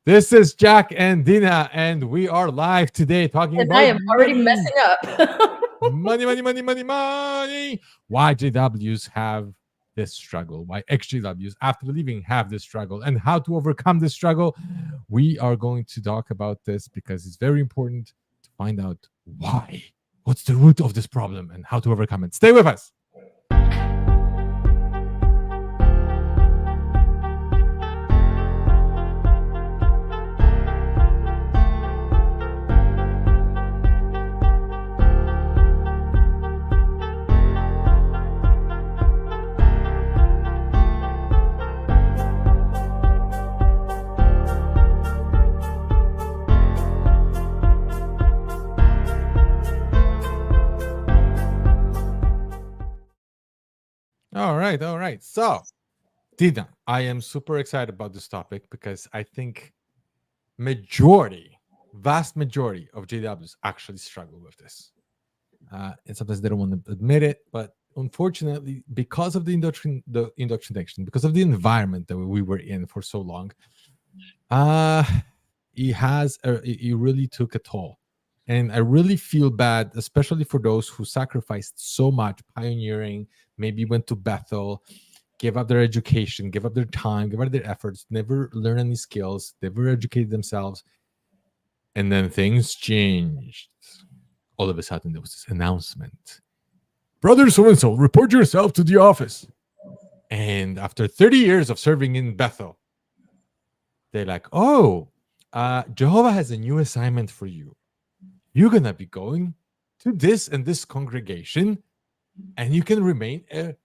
This is Jack and Dina, and we are live today talking And about I am already money. messing up. Money, money, money, money, money. Why JWs have this struggle, why XJWs after leaving have this struggle, and how to overcome this struggle. We are going to talk about this because it's very important to find out why. What's the root of this problem and how to overcome it. Stay with us. All right. So, Dina, I am super excited about this topic because I think vast majority of JWs actually struggle with this. And sometimes they don't want to admit it, but unfortunately, because of the indoctrination, because of the environment that we were in for so long, it really took a toll. And I really feel bad, especially for those who sacrificed so much, pioneering, maybe went to Bethel, gave up their education, gave up their time, gave up their efforts, never learned any skills, never educated themselves. And then things changed. All of a sudden, there was this announcement. Brother so-and-so, report yourself to the office. And after 30 years of serving in Bethel, they're like, oh, Jehovah has a new assignment for you. You're going to be going to this and this congregation, and you can remain a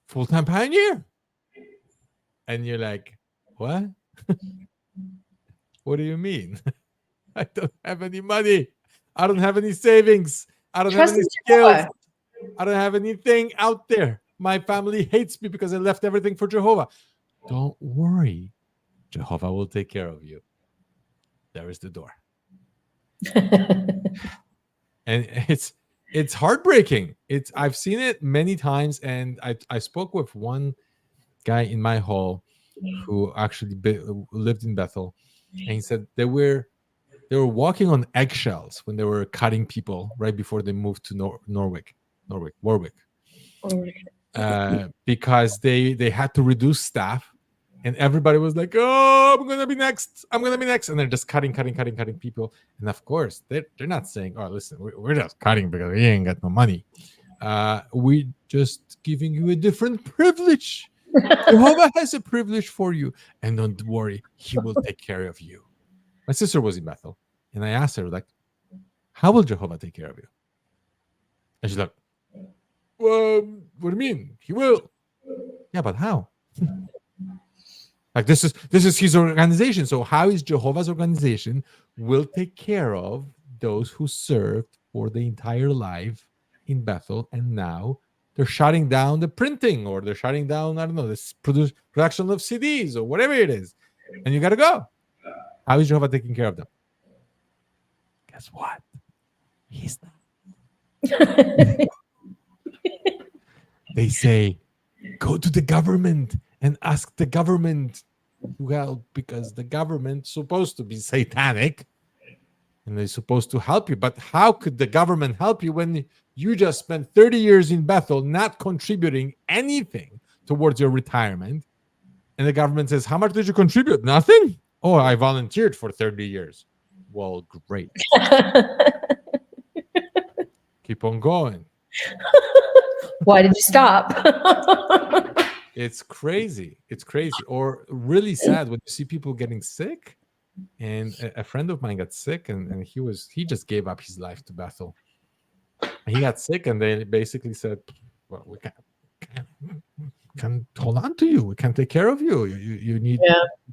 full-time pioneer. And you're like, what? What do you mean? I don't have any money. I don't have any savings. I don't have any skills. I don't have anything out there. My family hates me because I left everything for Jehovah. Don't worry. Jehovah will take care of you. There is the door. And it's heartbreaking. I've seen it many times, and I spoke with one guy in my hall who actually lived in Bethel, and he said they were walking on eggshells when they were cutting people right before they moved to Warwick, because they had to reduce staff, and everybody was like, "Oh, I'm gonna be next. I'm gonna be next," and they're just cutting people. And of course, they're not saying, "Oh, listen, we're just cutting because we ain't got no money. We just giving you a different privilege. Jehovah has a privilege for you, and don't worry, He will take care of you." My sister was in Bethel, and I asked her, like, how will Jehovah take care of you? And she's like, well, what do you mean? He will. Yeah, but how? Like, this is his organization. So how is Jehovah's organization will take care of those who served for the entire life in Bethel, and now they're shutting down the printing, or they're shutting down, I don't know, this production of CDs or whatever it is, and you got to go. How is Jehovah taking care of them? Guess what? He's not. They say, go to the government and ask the government to help, because the government's supposed to be satanic and they're supposed to help you. But how could the government help you when you just spent 30 years in Bethel not contributing anything towards your retirement? And the government says, how much did you contribute? Nothing? Oh, I volunteered for 30 years. Well, great. Keep on going. Why did you stop? It's crazy. It's crazy. Or really sad when you see people getting sick. And a friend of mine got sick, and he just gave up his life to Bethel. And he got sick, and they basically said, well, we can't hold on to you. We can't take care of you. You need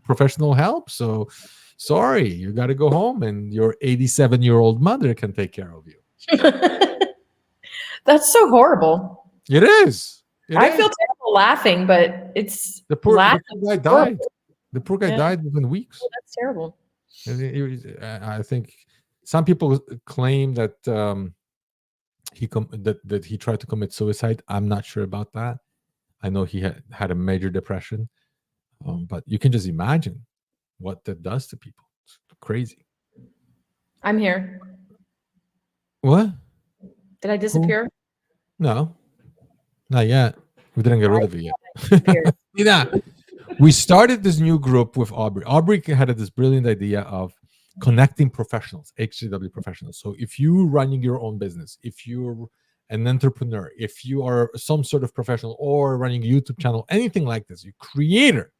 professional help. So sorry, you got to go home, and your 87-year-old mother can take care of you. That's so horrible. It is. I feel terrible laughing, but it's the poor guy died. The poor guy died within weeks. Oh, that's terrible. I think some people claim that that he tried to commit suicide. I'm not sure about that. I know he had a major depression. But you can just imagine what that does to people. It's crazy. I'm here. What? Did I Who? disappear? No, not yet. We didn't get I rid of it yet. disappeared. Yeah. We started this new group with Aubrey. Aubrey had this brilliant idea of connecting professionals, HCW professionals. So if you're running your own business, if you're an entrepreneur, if you are some sort of professional or running a YouTube channel, anything like this, you creator,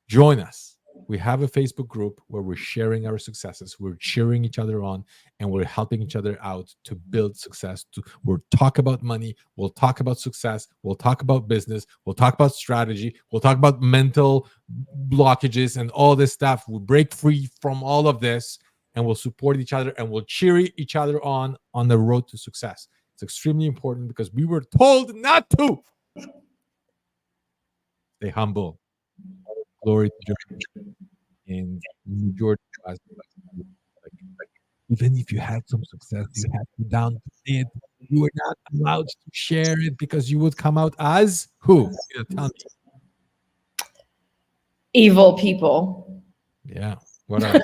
join us. We have a Facebook group where we're sharing our successes, we're cheering each other on, and we're helping each other out to build success. We'll talk about money, we'll talk about success, we'll talk about business, we'll talk about strategy, we'll talk about mental blockages and all this stuff. We'll break free from all of this, and we'll support each other, and we'll cheer each other on the road to success. It's extremely important because we were told not to. Stay humble. Glory to Jehovah. And majority of us, like, even if you had some success, you had to downplay it. You were not allowed to share it because you would come out as who? Tell me. Evil people. Yeah. What else?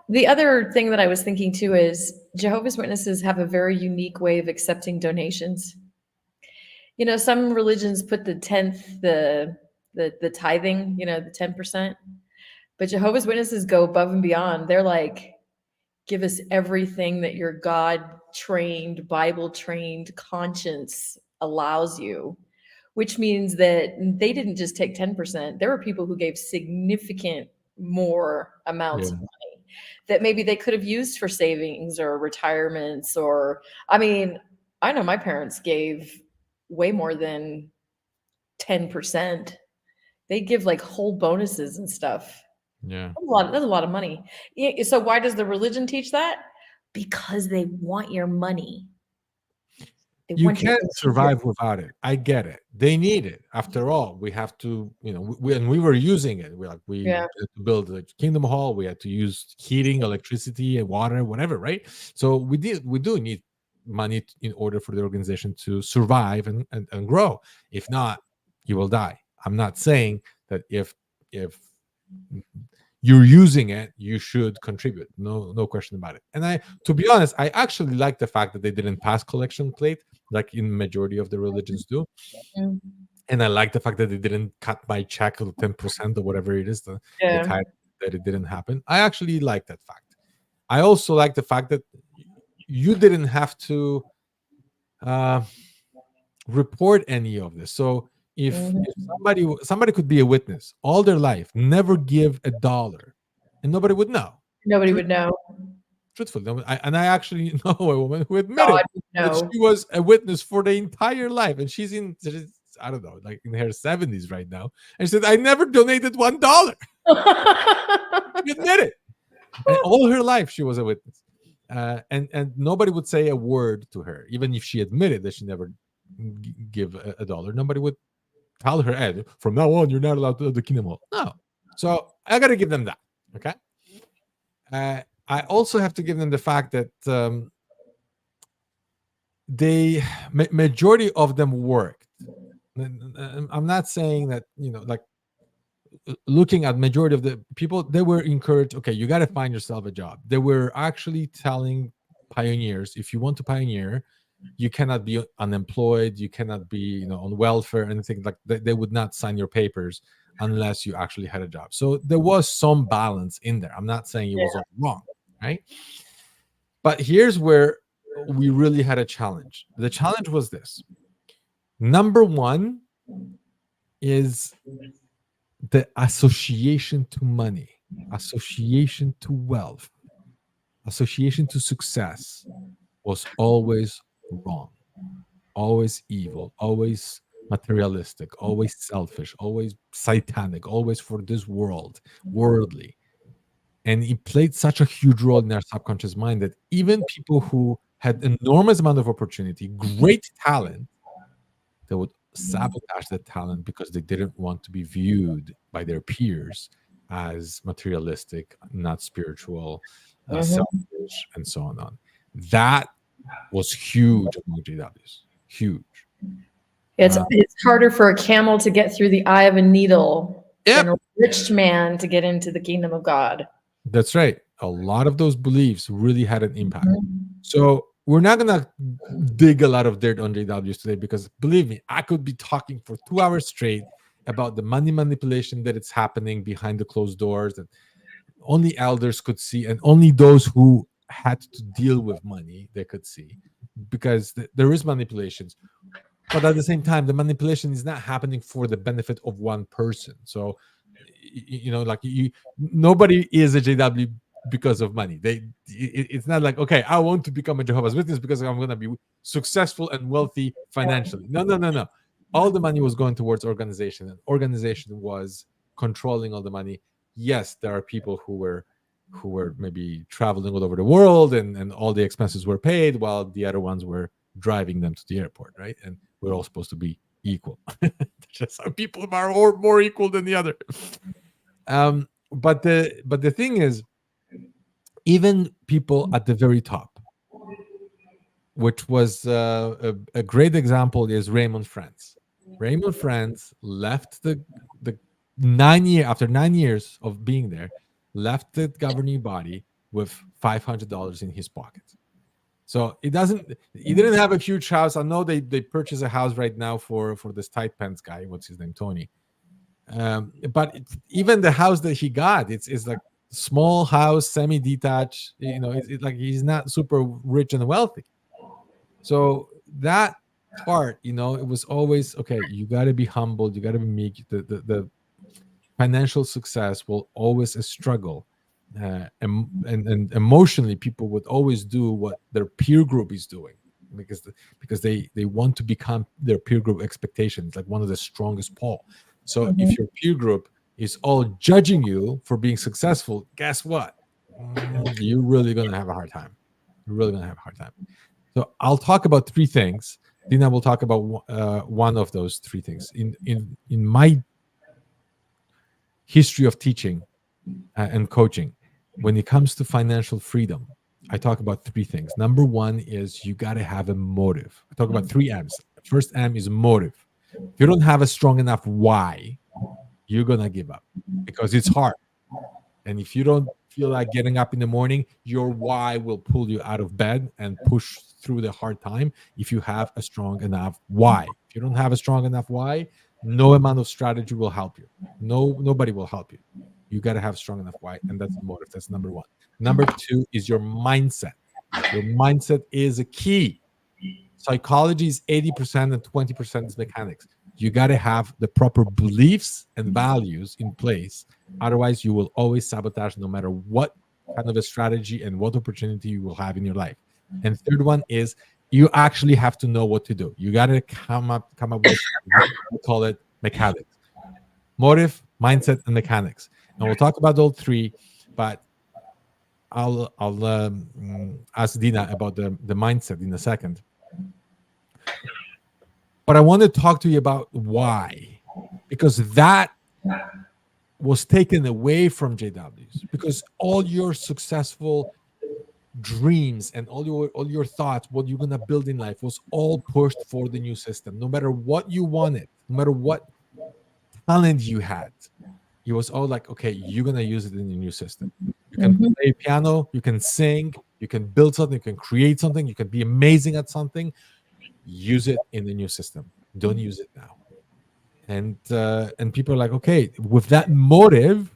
The other thing that I was thinking too is Jehovah's Witnesses have a very unique way of accepting donations. Some religions put the tenth, the tithing, the 10%, but Jehovah's Witnesses go above and beyond. They're like, give us everything that your God trained, Bible trained conscience allows you, which means that they didn't just take 10%. There were people who gave significant more amounts of money that maybe they could have used for savings or retirements, or, I know my parents gave way more than 10%. They give like whole bonuses and stuff. Yeah. That's a lot of money. So why does the religion teach that? Because they want your money. You can't survive without it. I get it. They need it. After all, we have to, we were using it. We had to build the Kingdom Hall. We had to use heating, electricity, and water, whatever, right? So we do need money in order for the organization to survive and grow. If not, you will die. I'm not saying that if you're using it, you should contribute. No question about it. And to be honest, I actually like the fact that they didn't pass collection plate like in majority of the religions do. Mm. And I like the fact that they didn't cut my check of 10% or whatever it is, the time that it didn't happen. I actually like that fact. I also like the fact that you didn't have to report any of this. So if somebody could be a witness all their life, never give $1, and nobody would know. Nobody would know. Truthfully, I actually know a woman who admitted that she was a witness for the entire life, and she's I don't know, like in her 70s right now, and she said, "I never donated $1." She admitted, and all her life she was a witness, and nobody would say a word to her, even if she admitted that she never give $1. Nobody would tell her, "Hey, from now on, you're not allowed to do the Kingdom Hall." No, so I got to give them that. Okay. I also have to give them the fact that majority of them worked. I'm not saying that, like looking at majority of the people, they were encouraged, okay, you got to find yourself a job. They were actually telling pioneers, if you want to pioneer, you cannot be unemployed, you cannot be, on welfare, anything like that. They would not sign your papers unless you actually had a job. So there was some balance in there. I'm not saying it was all wrong, right? But here's where we really had a challenge. The challenge was this. Number one is the association to money, association to wealth, association to success was always wrong, always evil, always materialistic, always selfish, always satanic, always for this world, worldly. And it played such a huge role in our subconscious mind that even people who had enormous amount of opportunity, great talent, they would sabotage that talent because they didn't want to be viewed by their peers as materialistic, not spiritual, selfish, and so on. That was huge among GWs. Huge. Uh, It's harder for a camel to get through the eye of a needle than yep, a rich man to get into the kingdom of God. that's right. A lot of those beliefs really had an impact. Mhm. So we're not gonna dig a lot of dirt on JWs today because believe me, I could be talking for 2 hours straight about the money manipulation that it's happening behind the closed doors and only elders could see, and only those who had to deal with money they could see, because there is manipulations. But at the same time, the manipulation is not happening for the benefit of one person. So like nobody is a JW because of money. It's not like, okay, I want to become a Jehovah's Witness because I'm going to be successful and wealthy financially. No, no, no, no. All the money was going towards organization, and organization was controlling all the money. Yes, there are people who were maybe traveling all over the world, and all the expenses were paid while the other ones were driving them to the airport, right? And we're all supposed to be equal. Just some people are more equal than the other. But the thing is, even people at the very top, which was a great example, is Raymond France. Raymond France left the 9 year after 9 years of being there, left the governing body with $500 in his pocket. So he didn't have a huge house. I know they purchased a house right now for this tight pants guy. What's his name? Tony. But even the house that he got, it's like small house, semi-detached. It's like he's not super rich and wealthy. So that part, it was always okay. You got to be humble. You got to be meek. The financial success will always a struggle. And emotionally, people would always do what their peer group is doing because they want to become their peer group expectations, like one of the strongest pull. So Mhm. if your peer group is all judging you for being successful, guess what? You're really gonna have a hard time. You're really gonna have a hard time. So I'll talk about three things. Dina will talk about one of those three things. In my history of teaching and coaching, when it comes to financial freedom, I talk about three things. Number one is you got to have a motive. I talk about three M's. First M is motive. If you don't have a strong enough why, you're going to give up because it's hard. And if you don't feel like getting up in the morning, your why will pull you out of bed and push through the hard time if you have a strong enough why. If you don't have a strong enough why, no amount of strategy will help you. Nobody will help you. You got to have strong enough why, and that's the motive. That's number one. Number two is your mindset. Your mindset is a key. Psychology is 80% and 20% is mechanics. You got to have the proper beliefs and values in place. Otherwise, you will always sabotage no matter what kind of a strategy and what opportunity you will have in your life. And third one is you actually have to know what to do. You got to come up with what we call it mechanics. Motive, mindset, and mechanics. And we'll talk about all three, but I'll ask Dina about the mindset in a second. But I want to talk to you about why, because that was taken away from JWs. Because all your successful dreams and all your thoughts, what you're gonna build in life, was all pushed for the new system. No matter what you wanted, no matter what talent you had, it was all like, okay, you're gonna use it in the new system. You can Mhm. play piano, you can sing, you can build something, you can create something, you can be amazing at something. Use it in the new system. Don't use it now. And people are like, okay, with that motive,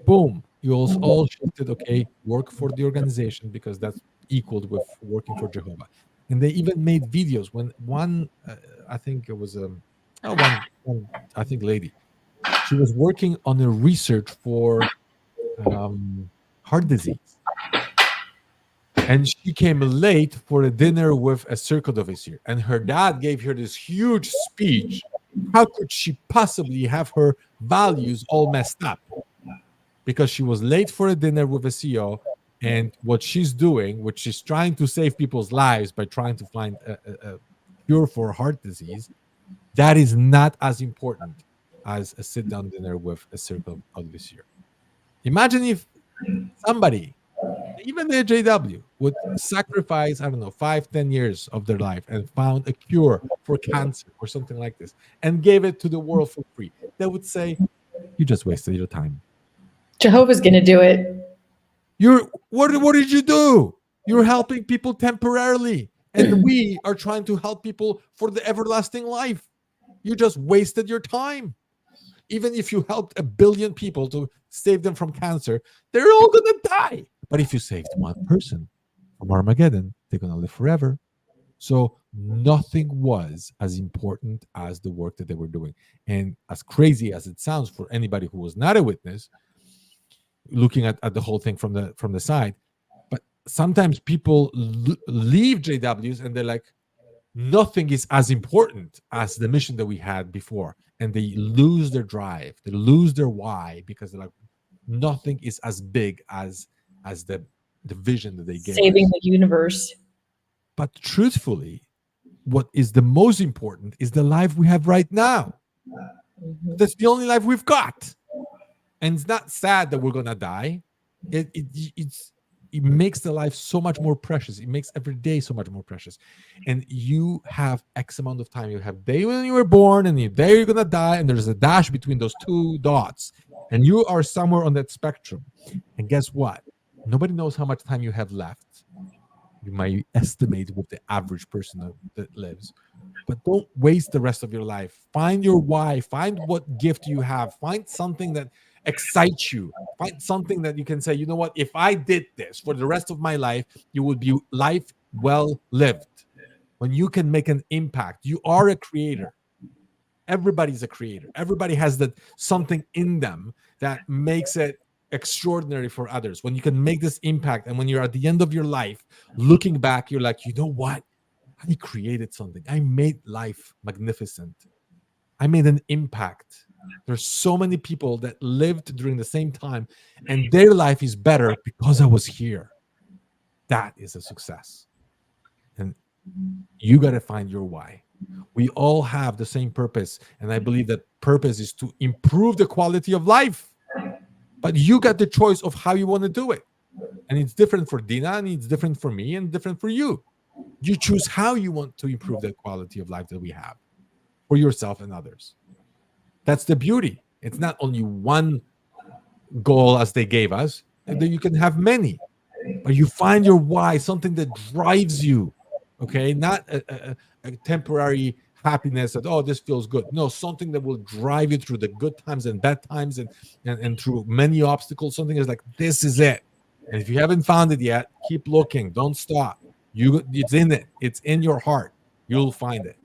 boom, you all shifted. Okay, work for the organization because that's equal with working for Jehovah. And they even made videos when one, I think it was one I think lady, she was working on a research for heart disease, and she came late for a dinner with a circle officer, and her dad gave her this huge speech. How could she possibly have her values all messed up because she was late for a dinner with a CEO? And what she's doing, which she's trying to save people's lives by trying to find a cure for heart disease, that is not as important as a sit down dinner with a circle officer. Imagine if somebody Even the JW would sacrifice, I don't know, 5, 10 years of their life and found a cure for cancer or something like this and gave it to the world for free. They would say, you just wasted your time. Jehovah's going to do it. What did you do? You're helping people temporarily. And we are trying to help people for the everlasting life. You just wasted your time. Even if you helped 1 billion people to save them from cancer, they're all going to die. But if you saved one person from Armageddon, they're going to live forever. So nothing was as important as the work that they were doing. And as crazy as it sounds for anybody who was not a witness, looking at the whole thing from the side, but sometimes people leave JWs and they're like, nothing is as important as the mission that we had before, and they lose their drive, they lose their why, because they're like, nothing is as big as the vision that they gave Saving us. the universe. But truthfully, what is the most important is the life we have right now. Mhm. That's the only life we've got. And it's not sad that we're gonna die. It makes the life so much more precious. It makes every day so much more precious. And you have X amount of time. You have day when you were born, and the day you're gonna die, and there's a dash between those two dots, and you are somewhere on that spectrum. And guess what? Nobody knows how much time you have left. You might estimate with the average person that lives, but don't waste the rest of your life. Find your why. Find what gift you have. Find something that excites you. Find something that you can say, you know what, if I did this for the rest of my life, it would be life well lived. When you can make an impact, you are a creator. Everybody's a creator. Everybody has that something in them that makes it extraordinary for others. When you can make this impact, and when you're at the end of your life looking back, you're like, you know what, I created something. I made life magnificent. I made an impact. There's so many people that lived during the same time, and their life is better because I was here. That is a success. And you got to find your why. We all have the same purpose, and I believe that purpose is to improve the quality of life. But you got the choice of how you want to do it. And it's different for Dina, and it's different for me, and different for you. You choose how you want to improve the quality of life that we have for yourself and others. That's the beauty. It's not only one goal as they gave us, and then you can have many, but you find your why, something that drives you. Okay, not a temporary happiness that, oh, this feels good. No, something that will drive you through the good times and bad times, and through many obstacles. Something is like, this is it. And if you haven't found it yet, keep looking. Don't stop. It's in it. It's in your heart. You'll find it.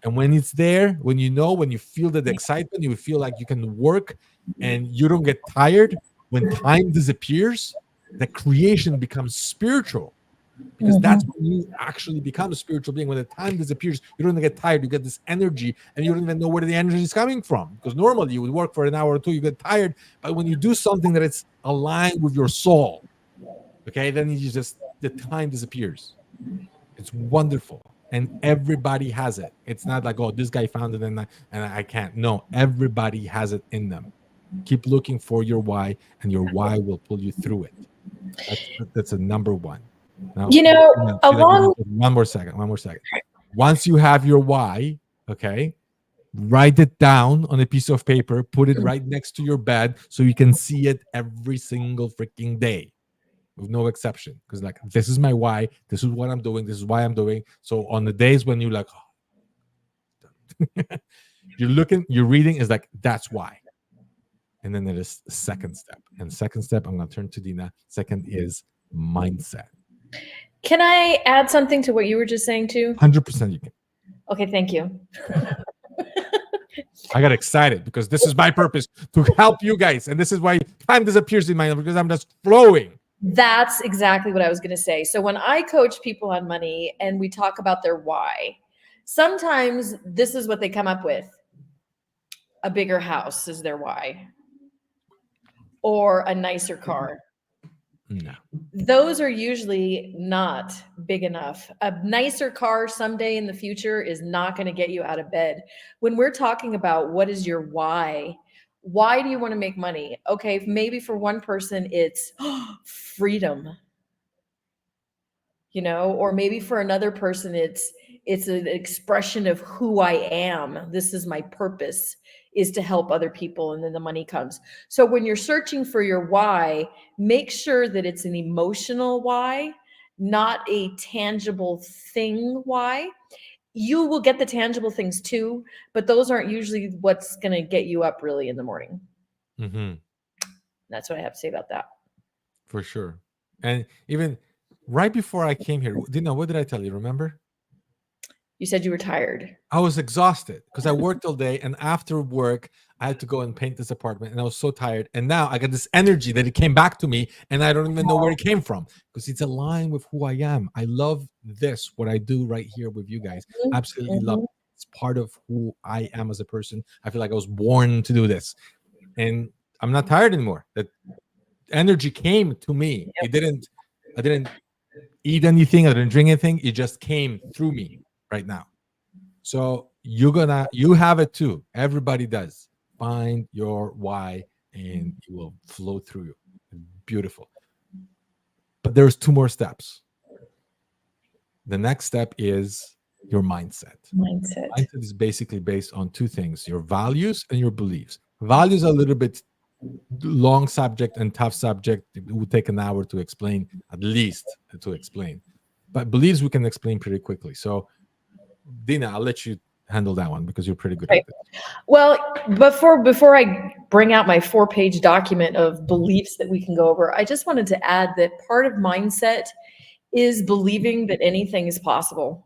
And when it's there, when you feel that excitement, you feel like you can work and you don't get tired, when time disappears, the creation becomes spiritual. Because that's when you actually become a spiritual being. When the time disappears, you don't get tired. You get this energy, and you don't even know where the energy is coming from. Because normally you would work for an hour or two, you get tired. But when you do something that is aligned with your soul, okay, then the time disappears. It's wonderful. And everybody has it. It's not like, oh, this guy found it and I can't. No, everybody has it in them. Keep looking for your why, and your why will pull you through it. That's a number one. Now, Along. one more second. Once you have your why, okay, write it down on a piece of paper, put it right next to your bed so you can see it every single freaking day, with no exception. Because like, this is my why, this is what I'm doing, this is why I'm doing. So on the days when you're like, oh, you're reading, is like, that's why. And then there is second step. And second step, I'm going to turn to Dina. Second is mindset. Can I add something to what you were just saying too? 100% you can. Okay, thank you. I got excited because this is my purpose, to help you guys. And this is why time disappears in my life, because I'm just flowing. That's exactly what I was going to say. So when I coach people on money and we talk about their why, sometimes this is what they come up with. A bigger house is their why, or a nicer car. No. Those are usually not big enough. A nicer car someday in the future is not going to get you out of bed. When we're talking about what is your why do you want to make money? Okay, maybe for one person it's freedom. or maybe for another person it's an expression of who I am. This is my purpose, is to help other people, and then the money comes. So when you're searching for your why, make sure that it's an emotional why, not a tangible thing why. You will get the tangible things too, but those aren't usually what's going to get you up really in the morning. Mm-hmm. That's what I have to say about that. For sure. And even right before I came here, Dina, what did I tell you? Remember? You said you were tired. I was exhausted because I worked all day, and after work, I had to go and paint this apartment, and I was so tired. And now I got this energy that it came back to me, and I don't even know where it came from because it's aligned with who I am. I love this, what I do right here with you guys. Absolutely love Mhm. it. It's part of who I am as a person. I feel like I was born to do this, and I'm not tired anymore. That energy came to me. It didn't. I didn't eat anything. I didn't drink anything. It just came through me right now. So you have it too. Everybody does. Find your why, and it will flow through you. Beautiful. But there's two more steps. The next step is your mindset. Mindset. Mindset is basically based on two things: your values and your beliefs. Values are a little bit long subject and tough subject. It would take an hour to explain, at least to explain. But beliefs we can explain pretty quickly. So, Dina, I'll let you handle that one because you're pretty good Right. at it. Well, before I bring out my 4-page document of beliefs that we can go over, I just wanted to add that part of mindset is believing that anything is possible,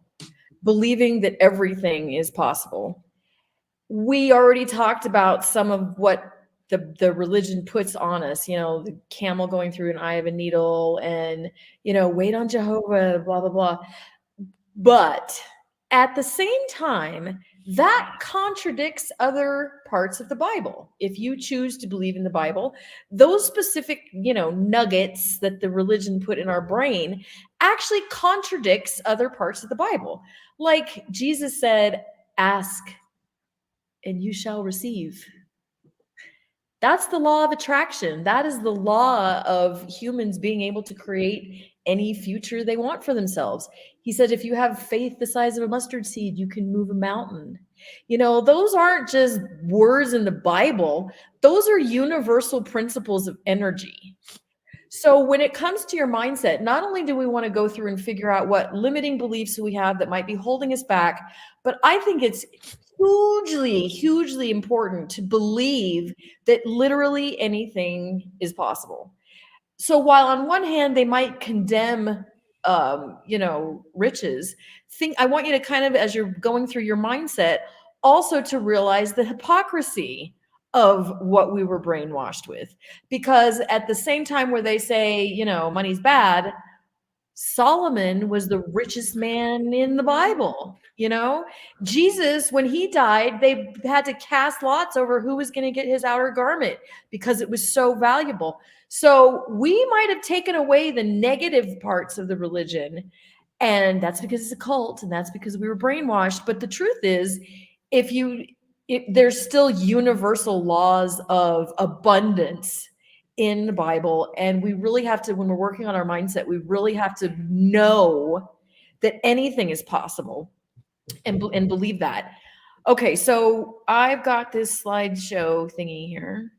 believing that everything is possible. We already talked about some of what the religion puts on us, the camel going through an eye of a needle, and, wait on Jehovah, blah, blah, blah. But at the same time, that contradicts other parts of the Bible. If you choose to believe in the Bible, those specific, nuggets that the religion put in our brain actually contradicts other parts of the Bible. Like Jesus said, ask and you shall receive. That's the law of attraction. That is the law of humans being able to create any future they want for themselves. He said, if you have faith the size of a mustard seed, you can move a mountain. Those aren't just words in the Bible, those are universal principles of energy. So when it comes to your mindset, not only do we want to go through and figure out what limiting beliefs we have that might be holding us back, but I think it's hugely, hugely important to believe that literally anything is possible. So while on one hand they might condemn riches, I want you to kind of, as you're going through your mindset, also to realize the hypocrisy of what we were brainwashed with. Because at the same time where they say, money's bad, Solomon was the richest man in the Bible. Jesus, when he died, they had to cast lots over who was going to get his outer garment because it was so valuable. So we might have taken away the negative parts of the religion, and that's because it's a cult, and that's because we were brainwashed. But the truth is, there's still universal laws of abundance in the Bible. And we really have to, when we're working on our mindset, we really have to know that anything is possible and believe that. Okay, so I've got this slideshow thingy here.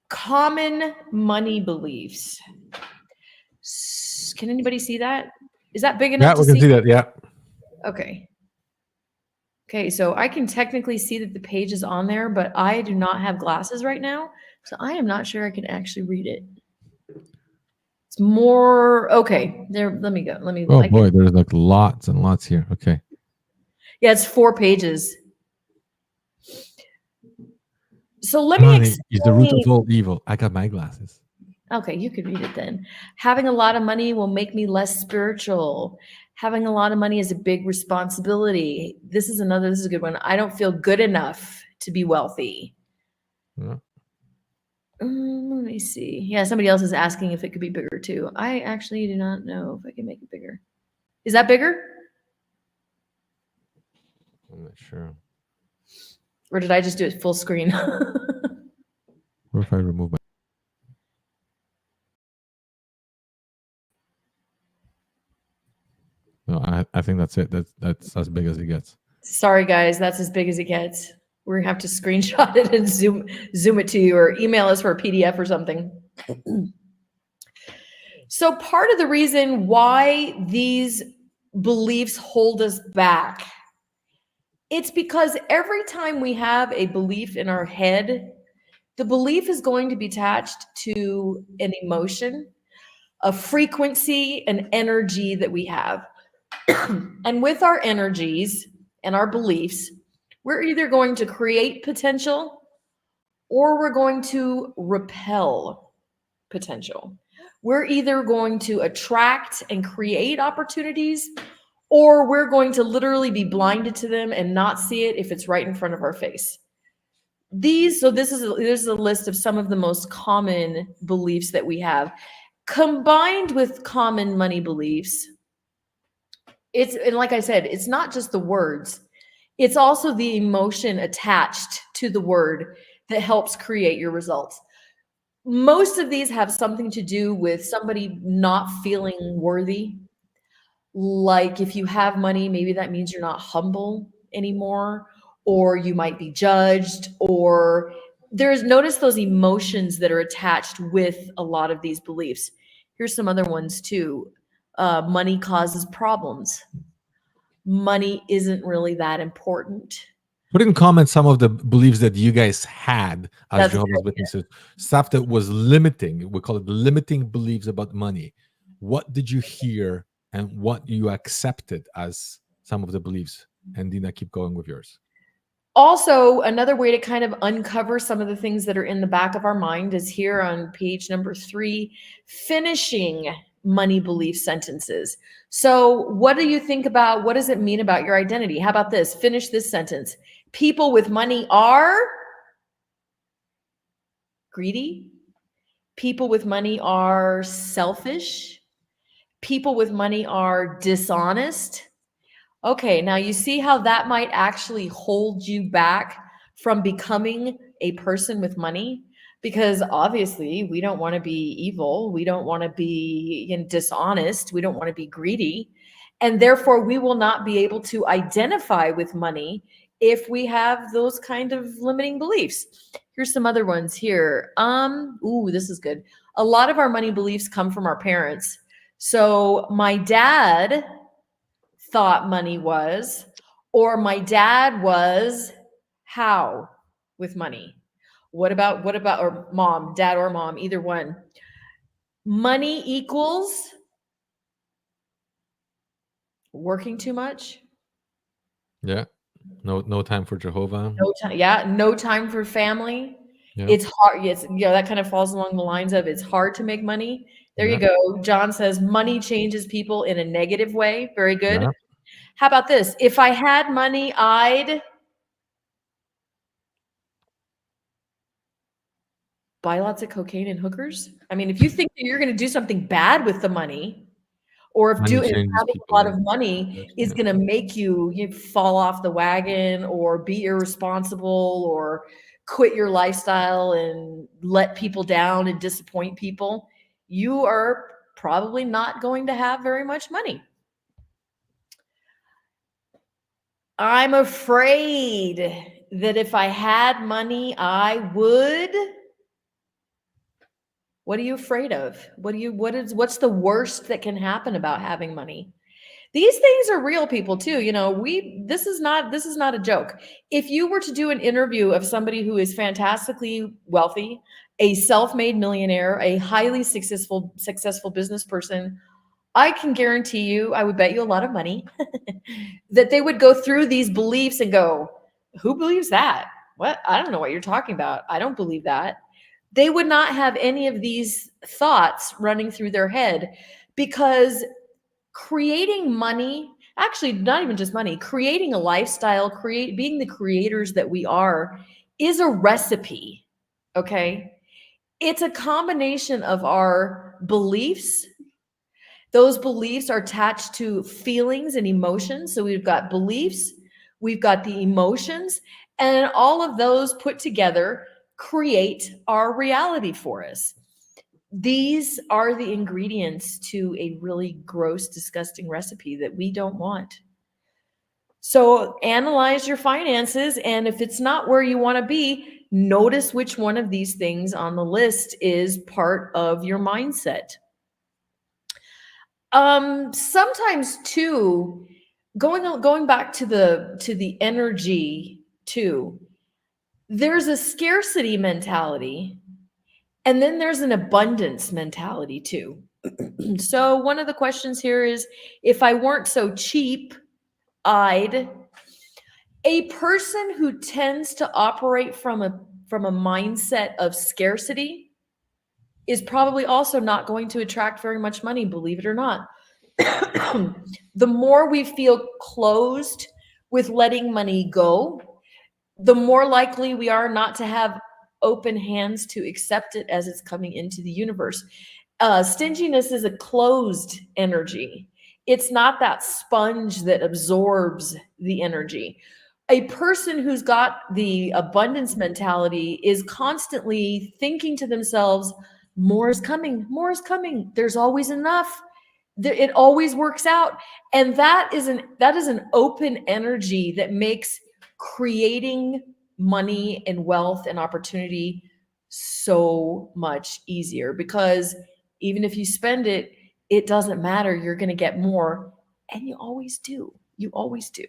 Common money beliefs. Can anybody see that? Is that big enough Yeah, to we can see? see that. Yeah. Okay. Okay, so I can technically see that the page is on there, but I do not have glasses right now, so I am not sure I can actually read it. It's more okay. There, let me go. Oh boy, there's like lots and lots here. Okay. Yeah, it's 4 pages. So let me Money is the root of explain. all evil. I got my glasses. Okay, you could read it then. Having a lot of money will make me less spiritual. Having a lot of money is a big responsibility. This is a good one. I don't feel good enough to be wealthy. Yeah. Let me see. Yeah, somebody else is asking if it could be bigger too. I actually do not know if I can make it bigger. Is that bigger? I'm not sure. Or did I just do it full screen? What if I remove my No, I think that's it. That's as big as it gets. Sorry, guys, that's as big as it gets. We're gonna have to screenshot it and zoom it to you, or email us for a PDF or something. So part of the reason why these beliefs hold us back, it's because every time we have a belief in our head, the belief is going to be attached to an emotion, a frequency, an energy that we have. And with our energies and our beliefs, we're either going to create potential or we're going to repel potential. We're either going to attract and create opportunities, or we're going to literally be blinded to them and not see it if it's right in front of our face. This is a list of some of the most common beliefs that we have. Combined with common money beliefs, and like I said, it's not just the words, it's also the emotion attached to the word that helps create your results. Most of these have something to do with somebody not feeling worthy. Like if you have money, maybe that means you're not humble anymore, or you might be judged, or notice those emotions that are attached with a lot of these beliefs. Here's some other ones too. Money causes problems. Money isn't really that important. Put in comments some of the beliefs that you guys had as That's Jehovah's Witnesses, stuff that was limiting. We call it limiting beliefs about money. What did you hear and what you accepted as some of the beliefs? And Dina, keep going with yours. Also, another way to kind of uncover some of the things that are in the back of our mind is here on page number 3, finishing money belief sentences. So what do you think about, what does it mean about your identity? How about this? Finish this sentence. People with money are greedy. People with money are selfish. People with money are dishonest. Okay, now you see how that might actually hold you back from becoming a person with money? Because obviously we don't want to be evil. We don't want to be dishonest. We don't want to be greedy. And therefore we will not be able to identify with money if we have those kind of limiting beliefs. Here's some other ones here. Ooh, this is good. A lot of our money beliefs come from our parents. So my dad thought money was, or my dad was how with money. What about, or mom, dad or mom, either one. Money equals working too much. Yeah. No time for Jehovah. No time. Yeah. No time for family. Yeah. It's hard. It's, that kind of falls along the lines of it's hard to make money. There you go. John says money changes people in a negative way. Very good. Yeah. How about this? If I had money, I'd buy lots of cocaine and hookers. I mean, if you think that you're going to do something bad with the money, or if Money changes having people, a lot yeah. of money is Yeah. going to make you fall off the wagon or be irresponsible or quit your lifestyle and let people down and disappoint people, you are probably not going to have very much money. I'm afraid that if I had money, I would. What are you afraid of? What's the worst that can happen about having money? These things are real, people, too. This is not a joke. If you were to do an interview of somebody who is fantastically wealthy, a self-made millionaire, a highly successful business person, I can guarantee you, I would bet you a lot of money that they would go through these beliefs and go, who believes that? What? I don't know what you're talking about. I don't believe that. They would not have any of these thoughts running through their head, because creating money, actually not even just money, creating a lifestyle, being the creators that we are, is a recipe. Okay. It's a combination of our beliefs. Those beliefs are attached to feelings and emotions. So we've got beliefs, we've got the emotions, and all of those put together create our reality for us. These are the ingredients to a really gross, disgusting recipe that we don't want. So analyze your finances, and if it's not where you want to be, notice which one of these things on the list is part of your mindset. Sometimes too, going back to the energy too, there's a scarcity mentality, and then there's an abundance mentality too. So one of the questions here is, if I weren't so cheap, I'd. A person who tends to operate from a mindset of scarcity is probably also not going to attract very much money, believe it or not. The more we feel closed with letting money go, the more likely we are not to have open hands to accept it as it's coming into the universe. Stinginess is a closed energy. It's not that sponge that absorbs the energy. A person who's got the abundance mentality is constantly thinking to themselves, more is coming, more is coming. There's always enough. It always works out. And that is an open energy that makes creating money and wealth and opportunity so much easier, because even if you spend it, it doesn't matter. You're going to get more. And you always do. You always do.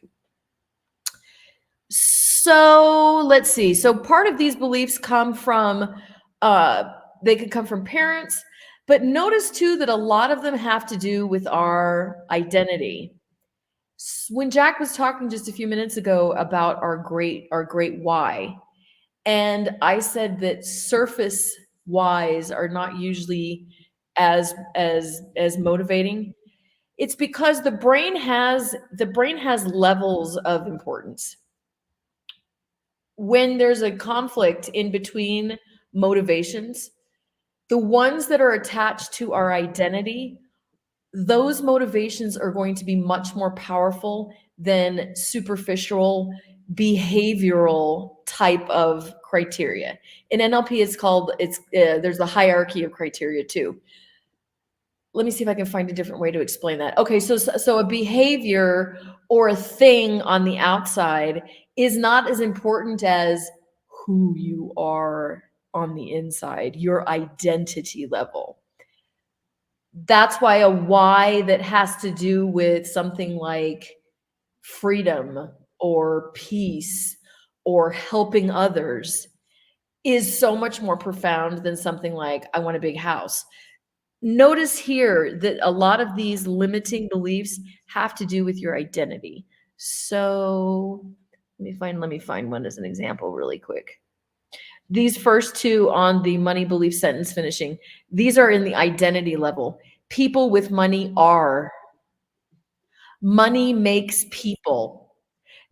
So let's see. So part of these beliefs come from, they could come from parents, but notice too that a lot of them have to do with our identity. When Jack was talking just a few minutes ago about our great why, and I said that surface whys are not usually as motivating. It's because the brain has levels of importance. When there's a conflict in between motivations, the ones that are attached to our identity, those motivations are going to be much more powerful than superficial behavioral type of criteria. In NLP, there's a hierarchy of criteria too. Let me see if I can find a different way to explain that. Okay, so a behavior or a thing on the outside is not as important as who you are on the inside, your identity level. That's why a why that has to do with something like freedom or peace or helping others is so much more profound than something like, I want a big house. Notice here that a lot of these limiting beliefs have to do with your identity. So let me find one as an example really quick. These first two on the money belief sentence finishing, these are in the identity level. People with money are. Money makes people.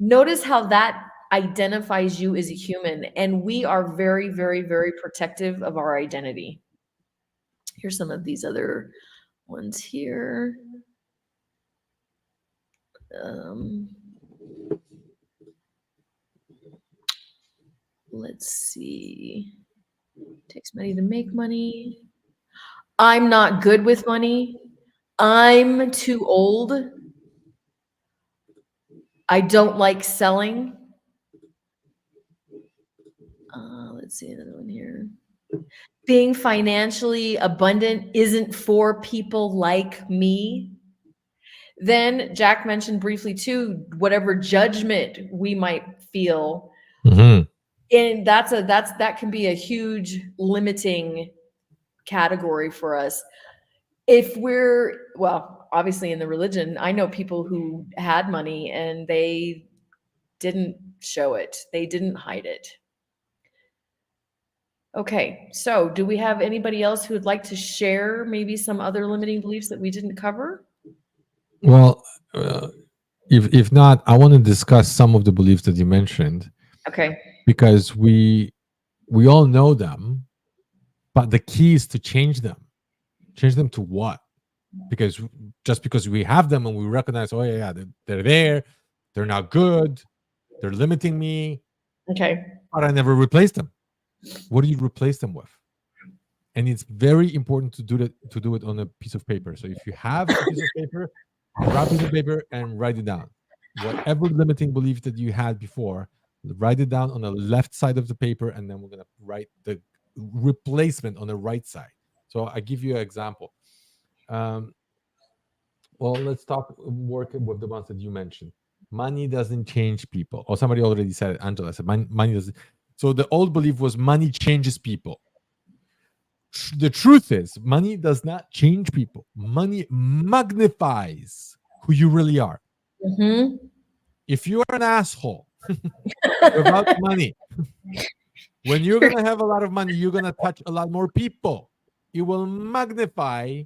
Notice how that identifies you as a human, and we are very, very, very protective of our identity. Here's some of these other ones here. Let's see. Takes money to make money. I'm not good with money. I'm too old. I don't like selling. Let's see another one here. Being financially abundant isn't for people like me. Then Jack mentioned briefly too, whatever judgment we might feel. Mm-hmm. And that can be a huge limiting category for us. If we're, well, obviously in the religion, I know people who had money and they didn't show it. They didn't hide it. Okay, so do we have anybody else who would like to share maybe some other limiting beliefs that we didn't cover? Well, if not, I want to discuss some of the beliefs that you mentioned. Okay. Because we all know them, but the key is to change them. Change them to what? Because just because we have them and we recognize, oh yeah, they're there, they're not good, they're limiting me. Okay. But I never replaced them. What do you replace them with? And it's very important to do it on a piece of paper. So if you have a piece of paper, grab a piece of paper and write it down. Whatever limiting belief that you had before, write it down on the left side of the paper, and then we're gonna write the replacement on the right side. So I give you an example. Um, well, let's work with the ones that you mentioned. Money doesn't change people. Or somebody already said it. Angela said money doesn't. So the old belief was money changes people. The truth is, money does not change people. Money magnifies who you really are. Mm-hmm. If you are an asshole without money, when you're going to have a lot of money, you're going to touch a lot more people. It will magnify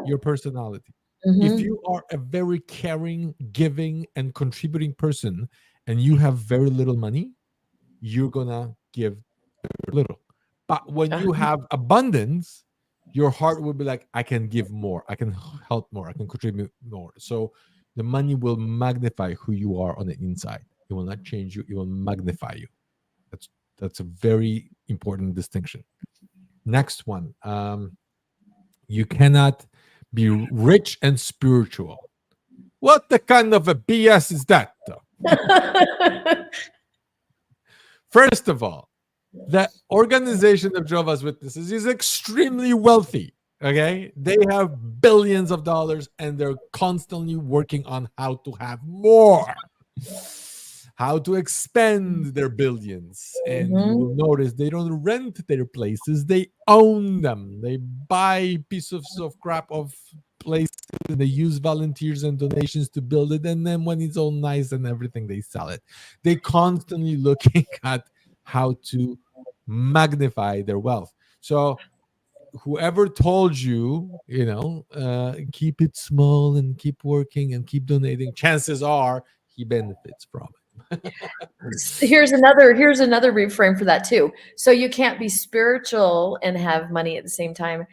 your personality. If Mm-hmm. you are a very caring, giving, and contributing person, and you have very little money, you're going to give little. But when you have abundance, your heart will be like, I can give more, I can help more, I can contribute more. So the money will magnify who you are on the inside. It will not change you, it will magnify you. That's a very important distinction. Next one. You cannot be rich and spiritual. What the kind of a BS is that, though? First of all, the organization of Jehovah's Witnesses is extremely wealthy. Okay, they have billions of dollars and they're constantly working on how to have more, how to expand their billions. And you will notice they don't rent their places, they own them. They buy pieces of crap of places and they use volunteers and donations to build it. And then when it's all nice and everything, they sell it. They constantly looking at how to magnify their wealth. So whoever told you, keep it small and keep working and keep donating, chances are he benefits from it. Here's another reframe for that too. So you can't be spiritual and have money at the same time.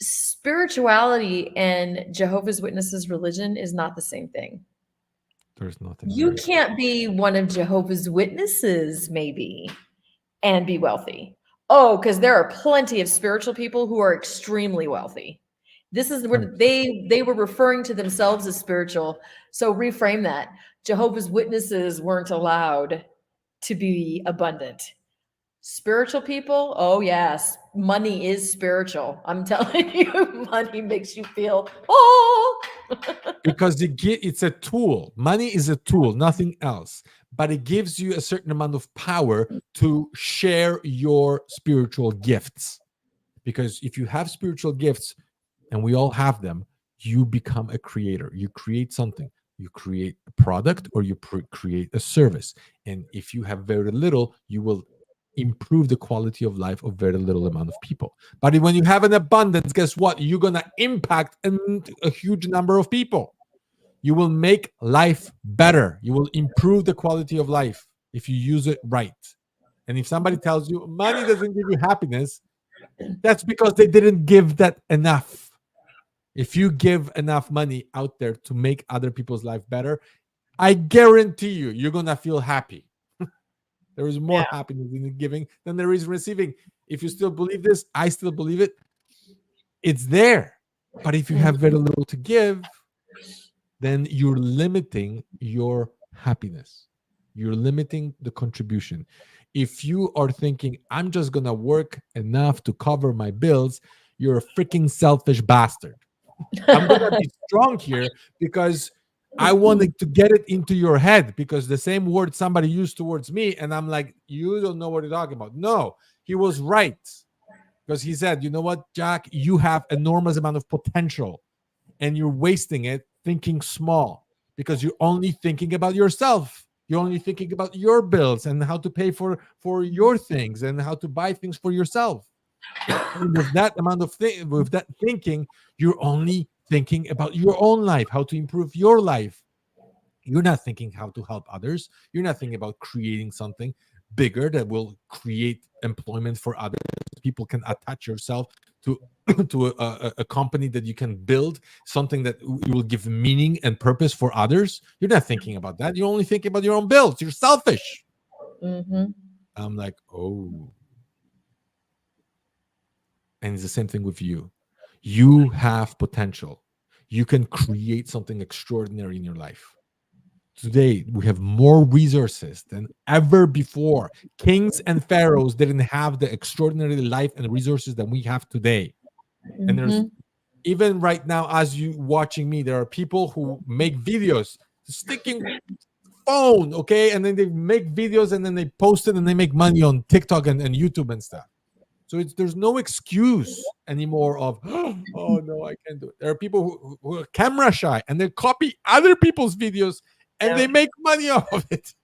Spirituality and Jehovah's Witnesses religion is not the same thing. There's nothing You there. can't be one of Jehovah's Witnesses maybe and be wealthy. Oh, because there are plenty of spiritual people who are extremely wealthy. This is where they were referring to themselves as spiritual. So reframe that. Jehovah's Witnesses weren't allowed to be abundant. Spiritual people, oh yes, money is spiritual. I'm telling you, money makes you feel because it's a tool. Money is a tool, nothing else. But it gives you a certain amount of power to share your spiritual gifts. Because if you have spiritual gifts, and we all have them, you become a creator. You create something. You create a product or you create a service. And if you have very little, you will improve the quality of life of very little amount of people. But when you have an abundance, guess what? You're going to impact a huge number of people. You will make life better. You will improve the quality of life if you use it right. And if somebody tells you money doesn't give you happiness, that's because they didn't give that enough. If you give enough money out there to make other people's life better, I guarantee you're going to feel happy. There is more happiness in giving than there is receiving. If you still believe this, I still believe it. It's there. But if you have very little to give, then you're limiting your happiness. You're limiting the contribution. If you are thinking, I'm just going to work enough to cover my bills, you're a freaking selfish bastard. I'm going to be strong here because I wanted to get it into your head, because the same word somebody used towards me, and I'm like, you don't know what you're talking about. No, he was right. Because he said, you know what, Jack, you have enormous amount of potential and you're wasting it thinking small because you're only thinking about yourself. You're only thinking about your bills and how to pay for your things and how to buy things for yourself. And with that amount of with that thinking, you're only thinking about your own life, how to improve your life. You're not thinking how to help others. You're not thinking about creating something bigger that will create employment for others. People can attach yourself to to a company that you can build something that you will give meaning and purpose for others. You're not thinking about that. You're only thinking about your own bills. You're selfish. I'm like, oh. And it's the same thing with you. You have potential. You can create something extraordinary in your life. Today, we have more resources than ever before. Kings and pharaohs didn't have the extraordinary life and resources that we have today. And there's, Mhm. even right now, as you watching me, there are people who make videos sticking phone, okay, and then they make videos and then they post it and they make money on TikTok and YouTube and stuff. So there's no excuse anymore of, oh no, I can't do it. There are people who are camera shy and they copy other people's videos and Yeah. they make money off of it.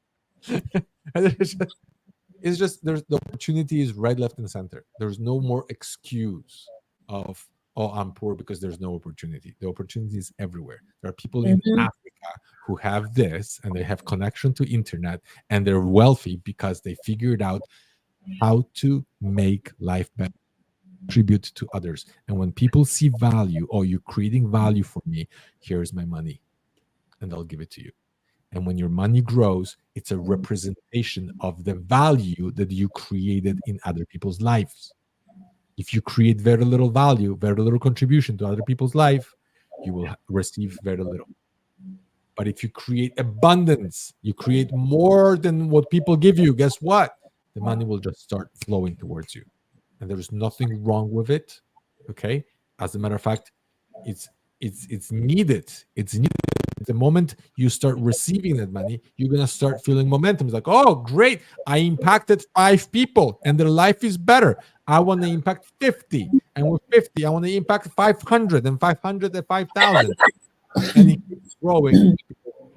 And it's just, there's the opportunity is right, left, and center. There's no more excuse of, oh, I'm poor because there's no opportunity. The opportunity is everywhere. There are people in Mhm. Africa who have this and they have connection to internet and they're wealthy because they figured out how to make life better, contribute to others. And when people see value, oh, you're creating value for me, here's my money, and I'll give it to you. And when your money grows, it's a representation of the value that you created in other people's lives. If you create very little value, very little contribution to other people's life, you will receive very little. But if you create abundance, you create more than what people give you, guess what? The money will just start flowing towards you. And there's nothing wrong with it. Okay. As a matter of fact, it's it's needed. It's needed. The moment you start receiving that money, you're gonna start feeling momentum. It's like, oh, great! I impacted 5 people, and their life is better. I want to impact 50, and with 50, I want to impact 500, and 500 and 5,000, and it keeps growing.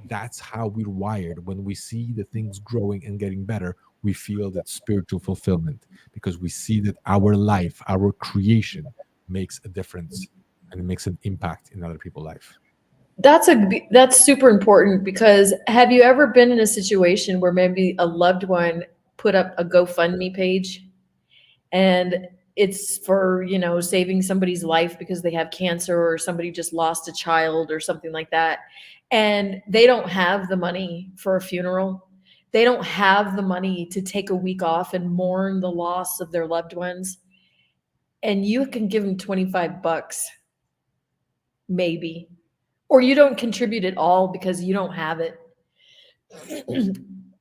That's how we're wired. When we see the things growing and getting better, we feel that spiritual fulfillment because we see that our life, our creation makes a difference and it makes an impact in other people's life. That's super important because have you ever been in a situation where maybe a loved one put up a GoFundMe page and it's for, saving somebody's life because they have cancer or somebody just lost a child or something like that, and they don't have the money for a funeral. They don't have the money to take a week off and mourn the loss of their loved ones, and you can give them 25 bucks maybe, or you don't contribute at all because you don't have it.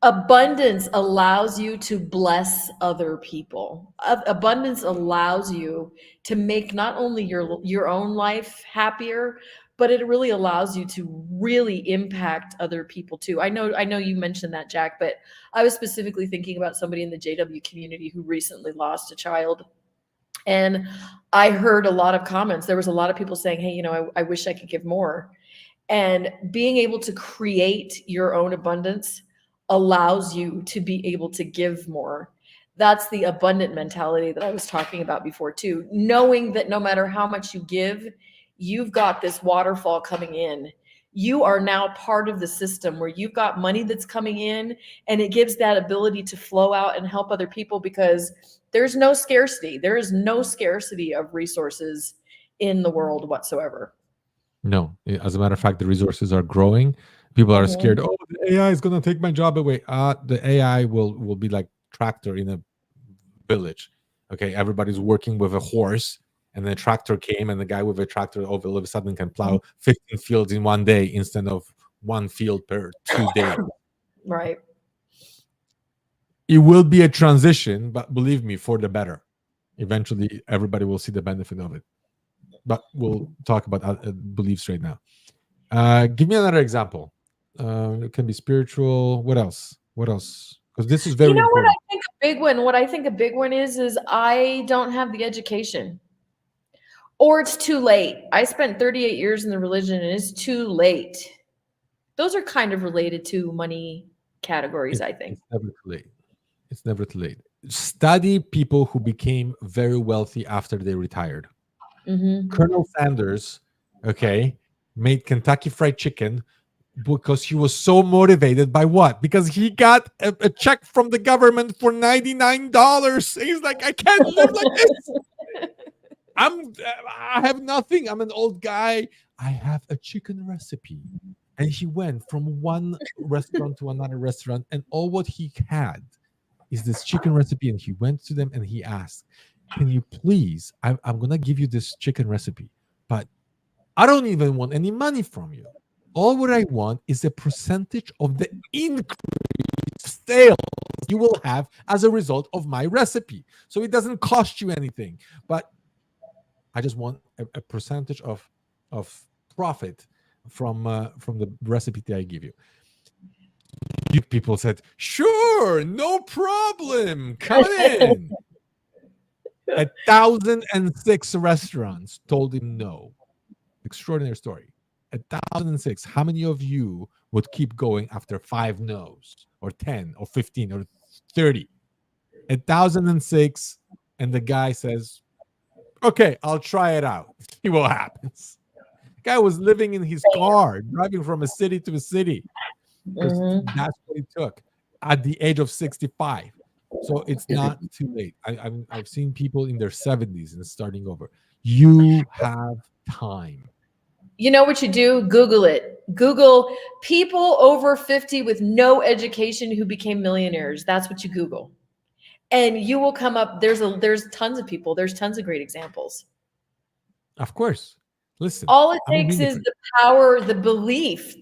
Abundance allows you to bless other people. Abundance allows you to make not only your own life happier, but it really allows you to really impact other people too. I know you mentioned that, Jack, but I was specifically thinking about somebody in the JW community who recently lost a child. And I heard a lot of comments. There was a lot of people saying, hey, I wish I could give more. And being able to create your own abundance allows you to be able to give more. That's the abundant mentality that I was talking about before, too. Knowing that no matter how much you give, you've got this waterfall coming in. You are now part of the system where you've got money that's coming in, and it gives that ability to flow out and help other people because there's no scarcity. There is no scarcity of resources in the world whatsoever. No, as a matter of fact, the resources are growing. People are Mhm. scared. Oh, the AI is going to take my job away. The AI will be like tractor in a village. Okay, everybody's working with a horse, and the tractor came, and the guy with a tractor all of a sudden can plow 15 fields in one day instead of one field per 2 days. Right. It will be a transition, but believe me, for the better. Eventually, everybody will see the benefit of it. But we'll talk about beliefs right now. Give me another example. It can be spiritual. What else? What else? Because this is You very know what I important. think a big one, what I think a big one is I don't have the education. Or it's too late. I spent 38 years in the religion and it's too late. Those are kind of related to money categories, I think. It's never too late. It's never too late. Study people who became very wealthy after they retired. Hmm. Colonel Sanders, okay, made Kentucky Fried Chicken because he was so motivated by what? Because he got a check from the government for $99. He's like, I can't live like this. I have nothing. I'm an old guy. I have a chicken recipe. And he went from one restaurant to another restaurant, and all what he had is this chicken recipe. And he went to them and he asked, can you please, I'm going to give you this chicken recipe, but I don't even want any money from you. All what I want is a percentage of the increased sales you will have as a result of my recipe. So it doesn't cost you anything, but I just want a percentage of profit from the recipe that I give you. You people said, sure, no problem, come in. 1,006 restaurants told him no. Extraordinary story. 1,006. How many of you would keep going after 5 no's, or 10, or 15, or 30? 1,006, and the guy says, okay, I'll try it out. See what happens. The guy was living in his car, driving from a city to a city, because Mhm. that's what it took at the age of 65. So it's not too late. I've seen people in their 70s and starting over. You have time. You know what you do? Google it. Google people over 50 with no education who became millionaires. That's what you Google. And you will come up. There's tons of people. There's tons of great examples. Of course. Listen, All it I'm takes being a is the power, the belief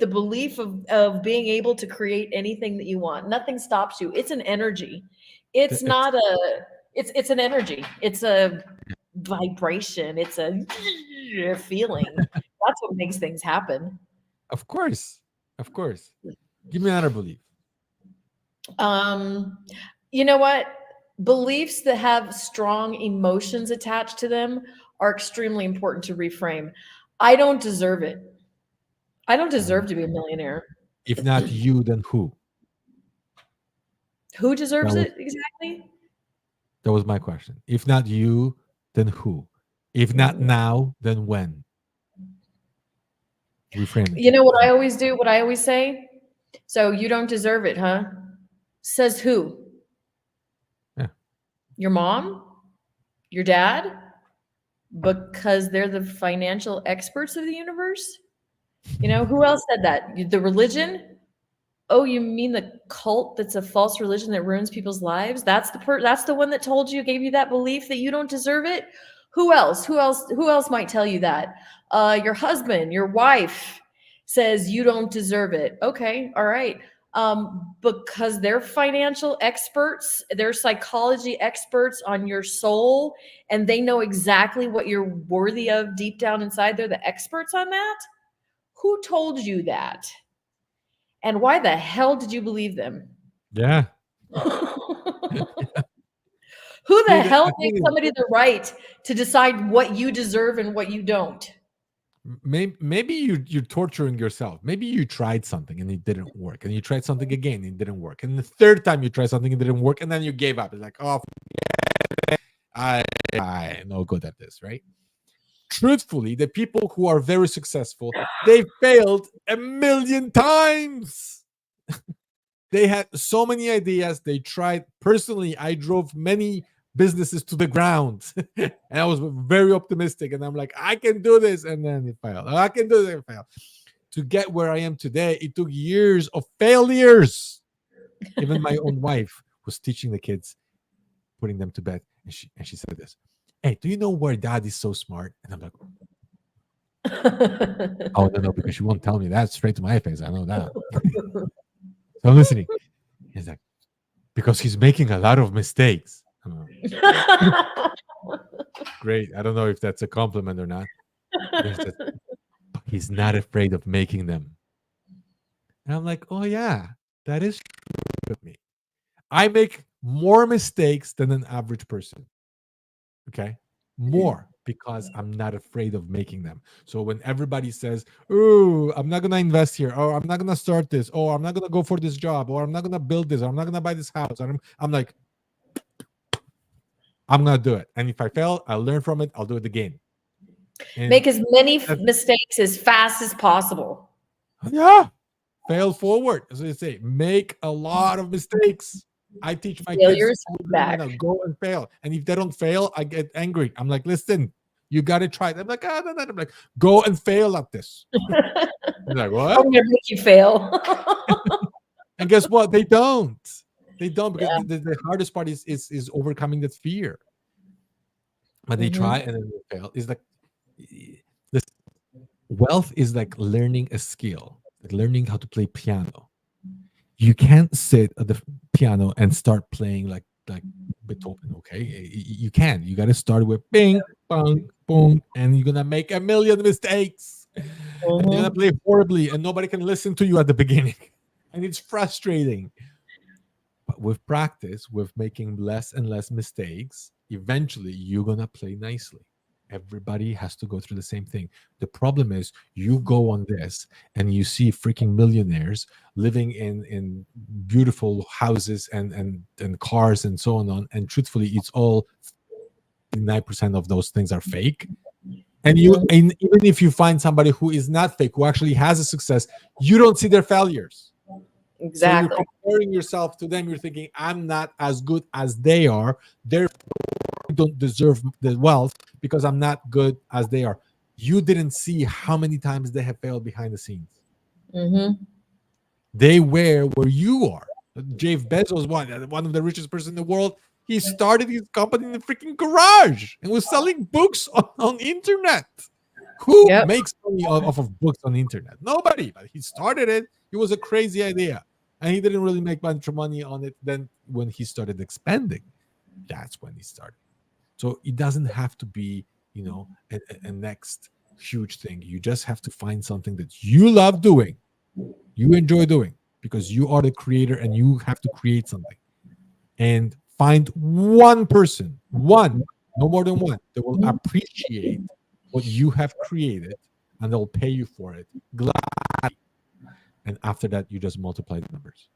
of being able to create anything that you want. Nothing stops you. It's an energy. It's it's not a it's an energy. It's a vibration. It's a feeling. That's what makes things happen. of course. Of course. Give me another belief. Um, you know what? Beliefs that have strong emotions attached to them are extremely important to reframe. I don't deserve it. I don't Mm. deserve to be a millionaire. If not you, then who? Who That deserves was it exactly? that was my question. If not you, then who? If not Mm. now, then when? Reframing. You know what I always do? What I always say? So you don't deserve it, huh? Says who? Yeah. Your mom? Your dad? Because they're the financial experts of the universe? You know, who else said that? The religion? Oh, you mean the cult that's a false religion that ruins people's lives? That's the one that told you, gave you that belief that you don't deserve it? Who else? Who else might tell you that? Your husband, your wife says you don't deserve it. Okay, all right. Because they're financial experts, they're psychology experts on your soul, and they know exactly what you're worthy of deep down inside. They're the experts on that. Who told you that? And why the hell did you believe them? Yeah. Who See, the hell the gave thing is, somebody the right to decide what you deserve and what you don't? maybe you're torturing yourself. Maybe you tried something and it didn't work, and you tried something again and it didn't work, and the third time you tried something and it didn't work, and then you gave up. It's like, oh, I no good at this, right? Truthfully, the people who are very successful, they failed a million times. They had so many ideas. They tried. Personally, I drove many businesses to the ground, and I was very optimistic. And I'm like, I can do this, and then it failed. I can do this, it failed. To get where I am today, it took years of failures. Even my own wife was teaching the kids, putting them to bed, and she said this. Hey, do you know where dad is so smart? And I'm like, oh no, no, because she won't tell me that straight to my face. I know that. So I'm listening. He's like, because he's making a lot of mistakes. Great. I don't know if that's a compliment or not. He says, but he's not afraid of making them. And I'm like, oh yeah, that is true with me. I make more mistakes than an average person. Okay. More because I'm not afraid of making them. So when everybody says, oh, I'm not going to invest here, or I'm not going to start this, or I'm not going to go for this job, or I'm not going to build this, or I'm not going to buy this house, I'm like, I'm going to do it. And if I fail, I'll learn from it. I'll do it again. And Make as many that's, mistakes as fast as possible. yeah, fail forward. As I say, make a lot of mistakes. I teach my kids Failures all the time right feedback. now, go and fail. And if they don't fail, I get angry. I'm like, listen, you got to try it. I'm like, no, no. I'm like, go and fail at this. They're like, I'm what? gonna make you fail. And guess what? They don't. They don't, because Yeah. the hardest part is overcoming that fear. but they try Mm-hmm. and then they fail. It's like this wealth is like learning a skill, like learning how to play piano. You can't sit at the piano and start playing like Beethoven. Okay, you can. You got to start with bing, bong, boom, and you're gonna make a million mistakes, and you're gonna Mm-hmm. play horribly, and nobody can listen to you at the beginning, and it's frustrating. But with practice, with making less and less mistakes, eventually you're going to play nicely. Everybody has to go through the same thing. The problem is you go on this and you see freaking millionaires living in beautiful houses and cars and so on. And truthfully, it's all 9% of those things are fake. And even if you find somebody who is not fake, who actually has a success, you don't see their failures. So you're Exactly. comparing yourself to them. You're thinking, I'm not as good as they are. Therefore, I don't deserve the wealth because I'm not good as they are. You didn't see how many times they have failed behind the scenes. Mm-hmm. They were where you are. Jeff Bezos, one of the richest person in the world. He started his company in the freaking garage and was selling books on internet. Who Yep. makes money off of books on the internet? Nobody. But he started it. It was a crazy idea, and he didn't really make much money on it. Then when he started expanding, that's when he started. So it doesn't have to be, a next huge thing. You just have to find something that you love doing, you enjoy doing, because you are the creator and you have to create something. And find one person, one, no more than one, that will appreciate what you have created and they'll pay you for it gladly. And after that, you just multiply the numbers.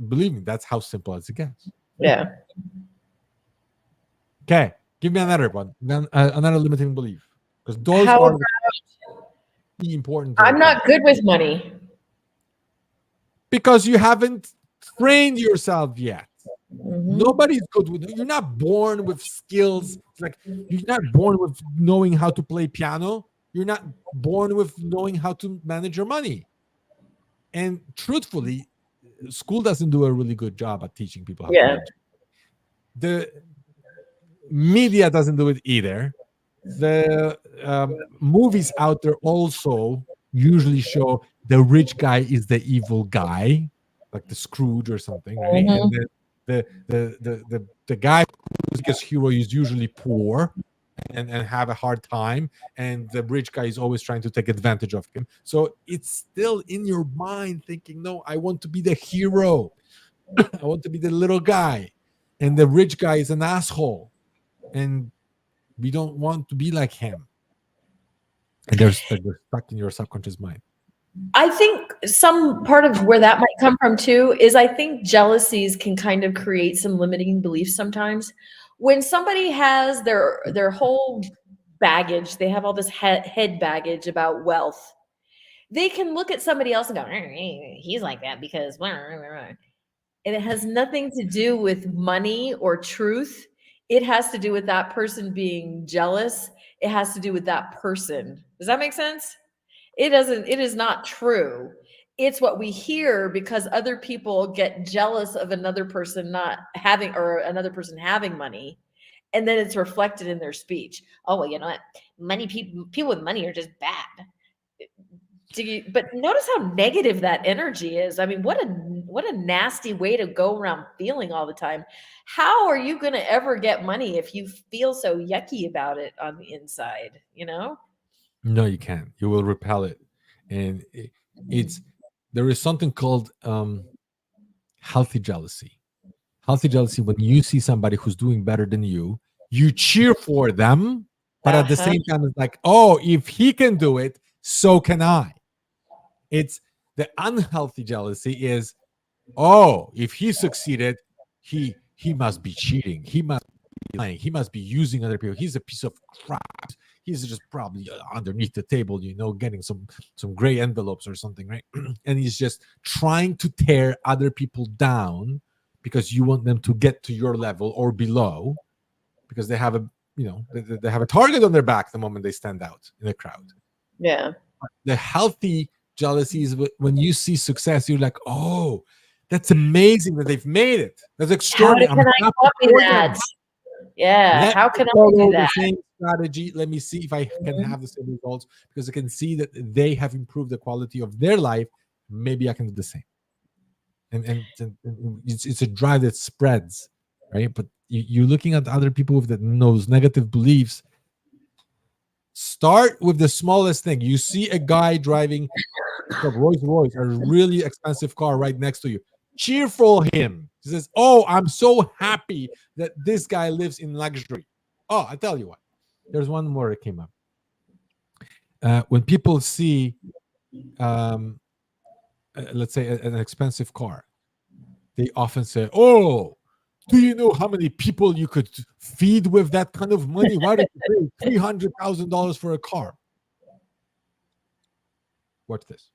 Believe me, that's how simple as it gets. Yeah. Okay, give me another one. Then another limiting belief, because those How are about the important I'm things. not good with money? Because you haven't trained yourself yet. Mm-hmm. Nobody's good with it. You're not born with skills. It's like you're not born with knowing how to play piano. You're not born with knowing how to manage your money. And truthfully, school doesn't do a really good job at teaching people how to Yeah. manage. The media doesn't do it either. The movies out there also usually show the rich guy is the evil guy, like the Scrooge or something, right? And Mm-hmm. then the guy who's the biggest hero is usually poor and have a hard time, and the rich guy is always trying to take advantage of him. So it's still in your mind thinking, no, I want to be the hero. I want to be the little guy, and the rich guy is an asshole, and we don't want to be like him. And they're stuck in your subconscious mind. I think some part of where that might come from too is I think jealousies can kind of create some limiting beliefs sometimes. When somebody has their whole baggage, they have all this head baggage about wealth. They can look at somebody else and go, he's like that because blah, blah, blah, blah." And it has nothing to do with money or truth. It has to do with that person being jealous. It has to do with that person. Does that make sense? It is not true. It's what we hear because other people get jealous of another person not having or another person having money. And then it's reflected in their speech. Oh, well, you know what? Money people with money are just bad. But notice how negative that energy is. I mean, what a nasty way to go around feeling all the time. How are you going to ever get money if you feel so yucky about it on the inside, you know? No, you can't. You will repel it. And it's there is something called healthy jealousy. Healthy jealousy, when you see somebody who's doing better than you cheer for them, but at the Uh-huh. same time, it's like, oh, if he can do it, so can I. It's the unhealthy jealousy is, oh, if he succeeded, he must be cheating. He must be lying. He must be using other people. He's a piece of crap. He's just probably underneath the table, getting some gray envelopes or something, right? And he's just trying to tear other people down because you want them to get to your level or below because they have they have a target on their back the moment they stand out in a crowd. Yeah. The healthy jealousy is when you see success, you're like, oh, that's amazing that they've made it. That's How extraordinary. I'm can I happy copy for that? them. Yeah. Let How me can I do follow the that? same strategy. Let me see if I can Mhm. have the same results because I can see that they have improved the quality of their life. Maybe I can do the same. And it's a drive that spreads, right? But you're looking at other people with those negative beliefs. Start with the smallest thing. You see a guy driving a Rolls Royce, a really expensive car right next to you. Cheer for him. He says, "Oh, I'm so happy that this guy lives in luxury." Oh, I tell you what. There's one more that came up. When people see, um, let's say, an expensive car, they often say, "Oh, do you know how many people you could feed with that kind of money? Why did you pay $300,000 for a car?" Watch this.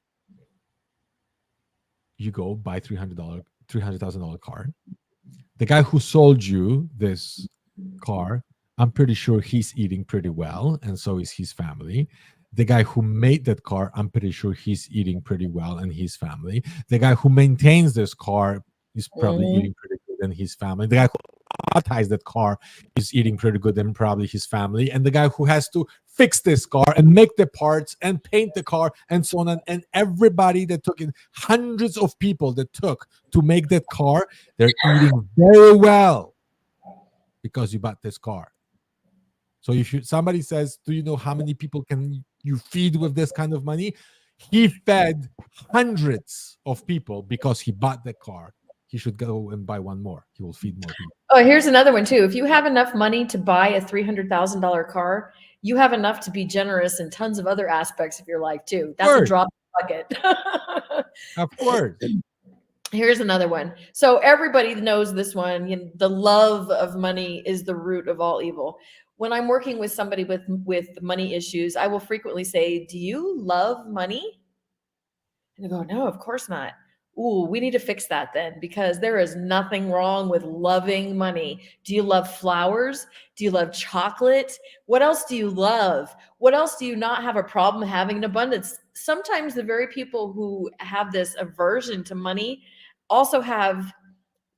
You go buy $300,000 car. The guy who sold you this car, I'm pretty sure he's eating pretty well, and so is his family. The guy who made that car, I'm pretty sure he's eating pretty well, and his family. The guy who maintains this car is probably Mhm. eating pretty good, and his family. The guy who monetize that car is eating pretty good, and probably his family. And the guy who has to fix this car and make the parts and paint the car and so on, and everybody that took in, hundreds of people that took to make that car, they're eating very well because you bought this car. So if somebody says, "Do you know how many people can you feed with this kind of money?" He fed hundreds of people because he bought the car. He should go and buy one more. He will feed more people. Oh, here's another one too. If you have enough money to buy a $300,000 car, you have enough to be generous in tons of other aspects of your life too. Of That's a course, drop in the bucket. of course. Here's another one. So everybody knows this one. The love of money is the root of all evil. When I'm working with somebody with money issues, I will frequently say, "Do you love money?" And they go, "No, of course not." Ooh, we need to fix that then because there is nothing wrong with loving money. Do you love flowers? Do you love chocolate? What else do you love? What else do you not have a problem having in abundance? Sometimes the very people who have this aversion to money also have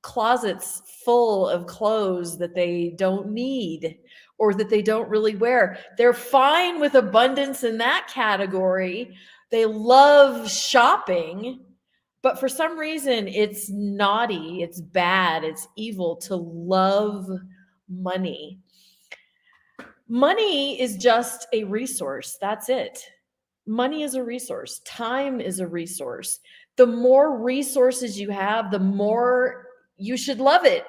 closets full of clothes that they don't need or that they don't really wear. They're fine with abundance in that category. They love shopping, but for some reason it's naughty, it's bad, it's evil to love money. Money is just a resource. That's it. Money is a resource. Time is a resource. The more resources you have, the more you should love it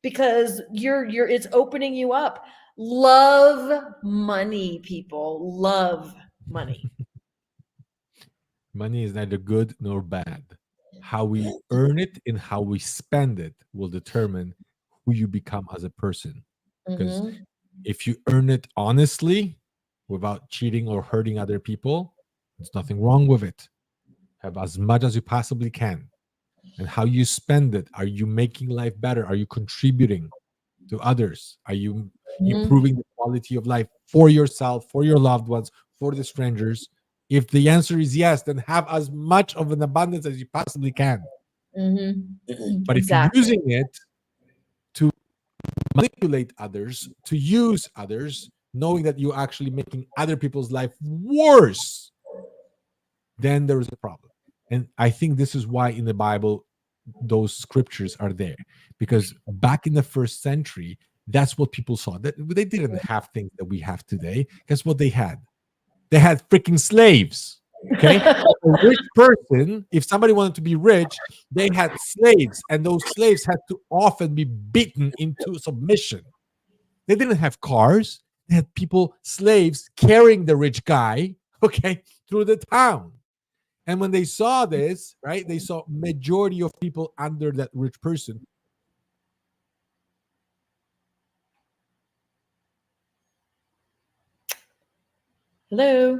because you're it's opening you up. Love money, people. Love money. Money is neither good nor bad. How we earn it and how we spend it will determine who you become as a person. Because Mhm. if you earn it honestly, without cheating or hurting other people, there's nothing wrong with it. Have as much as you possibly can. And how you spend it. Are you making life better? Are you contributing to others? Are you Mhm. improving the quality of life for yourself, for your loved ones, for the strangers? If the answer is yes, then have as much of an abundance as you possibly can. Mhm. But if you're Exactly. using it to manipulate others, to use others, knowing that you're actually making other people's life worse, then there is a problem. And I think this is why in the Bible those scriptures are there, because back in the first century, that's what people saw. That they didn't have things that we have today. Guess what they had? They had freaking slaves. Okay, a rich person, if somebody wanted to be rich, they had slaves, and those slaves had to often be beaten into submission. They didn't have cars. They had people, slaves, carrying the rich guy, okay, through the town. And when they saw this, right, they saw majority of people under that rich person. Hello.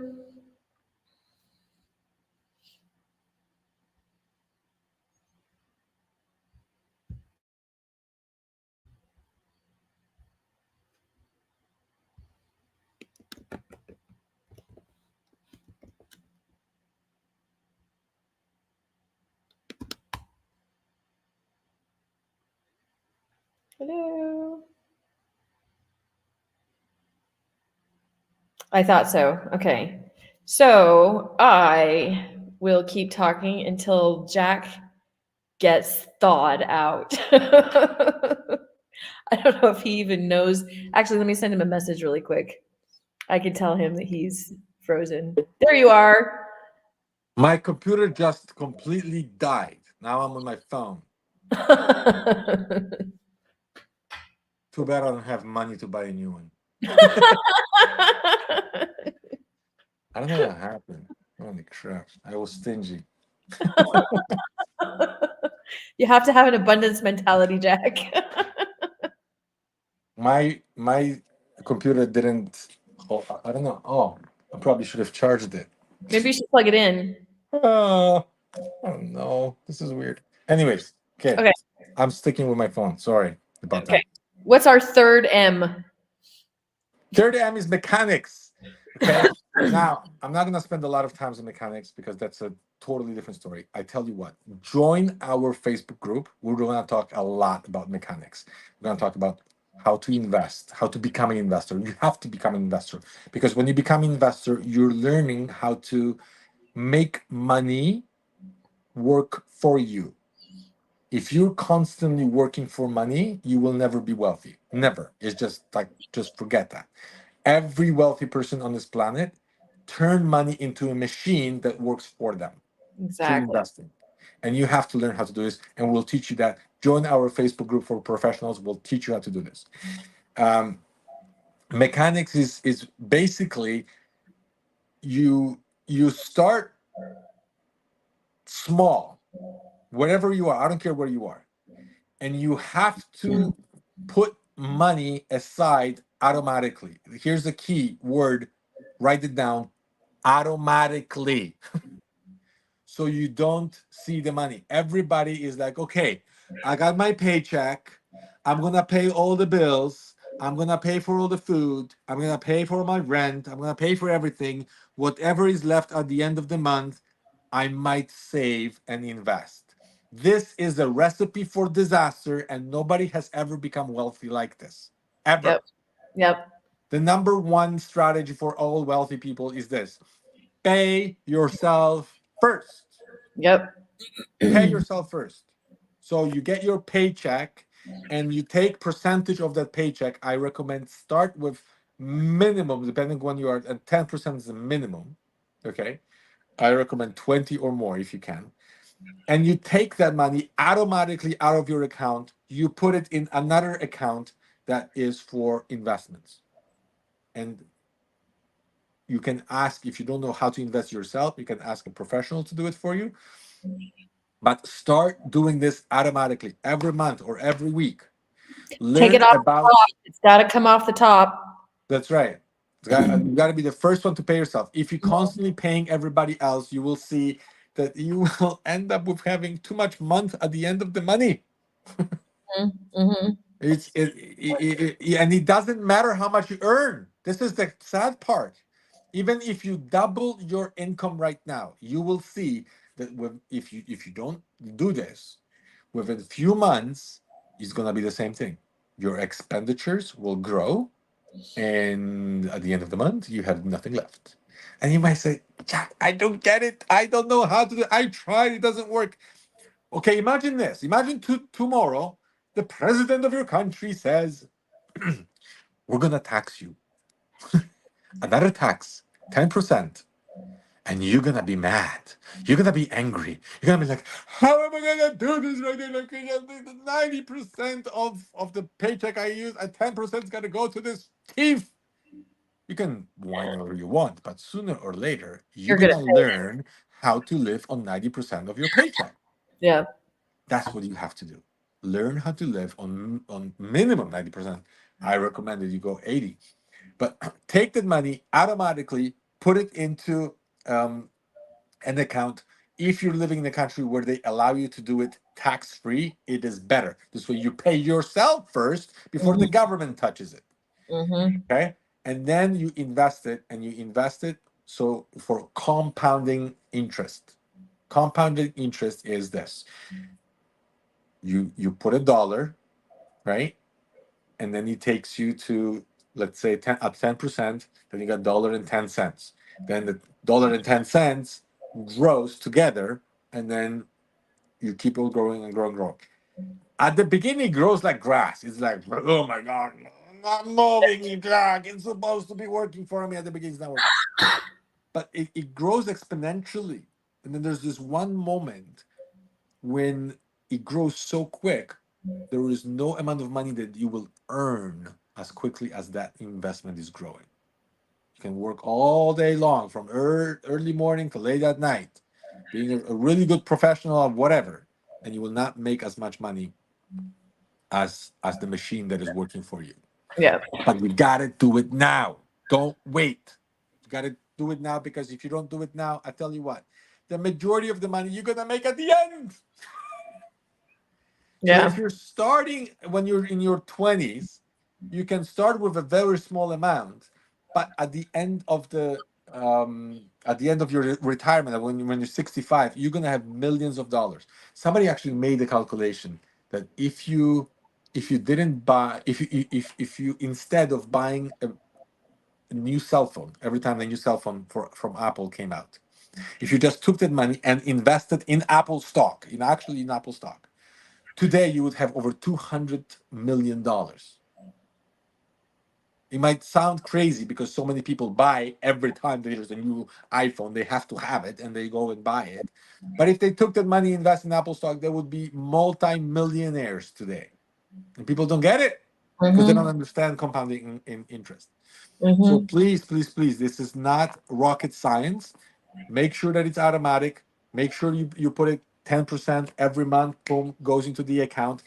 Hello. I thought so. Okay. So I will keep talking until Jack gets thawed out. I don't know if he even knows. Actually, let me send him a message really quick. I can tell him that he's frozen. There you are. My computer just completely died. Now I'm on my phone. Too bad I don't have money to buy a new one. I don't know what happened. Holy crap. I was stingy. You have to have an abundance mentality, Jack. My computer didn't. Oh, I don't know. Oh, I probably should have charged it. Maybe you should plug it in. Oh, I don't know. This is weird. Anyways, okay. Okay. I'm sticking with my phone. Sorry about Okay. that. What's our third M? Third M is mechanics. Okay. Now, I'm not going to spend a lot of time on mechanics because that's a totally different story. I tell you what, join our Facebook group. We're going to talk a lot about mechanics. We're going to talk about how to invest, how to become an investor. You have to become an investor because when you become an investor, you're learning how to make money work for you. If you're constantly working for money, you will never be wealthy. Never. It's just like, just forget that. Every wealthy person on this planet turn money into a machine that works for them through Exactly. investing. And you have to learn how to do this. And we'll teach you that. Join our Facebook group for professionals. We'll teach you how to do this. Mechanics is basically you start small, wherever you are. I don't care where you are. And you have to put money aside automatically. Here's the key word, write it down, automatically. So you don't see the money. Everybody is like, okay, I got my paycheck. I'm going to pay all the bills. I'm going to pay for all the food. I'm going to pay for my rent. I'm going to pay for everything. Whatever is left at the end of the month, I might save and invest. This is a recipe for disaster, and nobody has ever become wealthy like this. Yep. Ever. Yep. The number one strategy for all wealthy people is this: pay yourself first. Yep. Pay yourself first. So you get your paycheck and you take percentage of that paycheck. I recommend start with minimum, depending on when you are, and 10% is the minimum. Okay. I recommend 20 or more if you can. And you take that money automatically out of your account. You put it in another account that is for investments. And you can ask, if you don't know how to invest yourself, you can ask a professional to do it for you. But start doing this automatically every month or every week. Take it Learn off the about, top. It's got to come off the top. that's right. You got to be the first one to pay yourself. If you're constantly paying everybody else, you will see that you will end up with having too much month at the end of the money. Mm-hmm. And it doesn't matter how much you earn. This is the sad part. Even if you double your income right now, you will see that if you don't do this, within a few months, it's gonna be the same thing. Your expenditures will grow, and at the end of the month, you have nothing left. And you might say, Jack, I don't get it. I don't know how to do it. I tried, it doesn't work. Okay, imagine this. Imagine tomorrow, the president of your country says, we're going to tax you. Another tax, 10%. And you're going to be mad. You're going to be angry. You're going to be like, how am I going to do this right now? Like, 90% of the paycheck I use and 10% is going to go to this thief. You can whine whatever you want, but sooner or later, you're You're going gonna to learn how to live on 90% of your paycheck. Yeah. That's what you have to do. Learn how to live on minimum 90%. I recommend that you go 80. But take that money automatically, put it into an account. If you're living in a country where they allow you to do it tax free, it is better. This way you pay yourself first before the Mm-hmm. government touches it. Mm-hmm. Okay. And then you invest it and you invest it so for compounding interest. Compounded interest is this: you put $1, right? And then it takes you to let's say 10%, then you got $1.10. Then the $1.10 grows together, and then you keep on growing and growing, growing. At the beginning, it grows like grass. It's like, oh my God, I'm not moving, Jack. It's supposed to be working for me. At the beginning, it's not working. But it grows exponentially. And then there's this one moment when it grows so quick, there is no amount of money that you will earn as quickly as that investment is growing. You can work all day long from early morning to late at night, being a really good professional or whatever, and you will not make as much money as the machine that is working for you. Yeah. But you gotta do it now. Don't wait. You gotta do it now, because if you don't do it now, I tell you what, the majority of the money you're gonna make at the end. So Yeah. if you're starting when you're in your 20s, you can start with a very small amount, but at the end of your retirement, when you're 65, you're gonna have millions of dollars. Somebody actually made the calculation that if you didn't buy if you instead of buying a new cell phone every time the new cell phone from Apple came out, if you just took that money and invested in Apple stock, in Apple stock, today you would have over $200 million. It might sound crazy because so many people buy every time there's a new iPhone, they have to have it and they go and buy it. But if they took that money, invest in Apple stock, they would be multi-millionaires today. And people don't get it because they don't Mm-hmm. understand compounding in interest. So Mm-hmm. please, please, please, this is not rocket science. Make sure that it's automatic. Make sure you put it 10% every month, boom, goes into the account.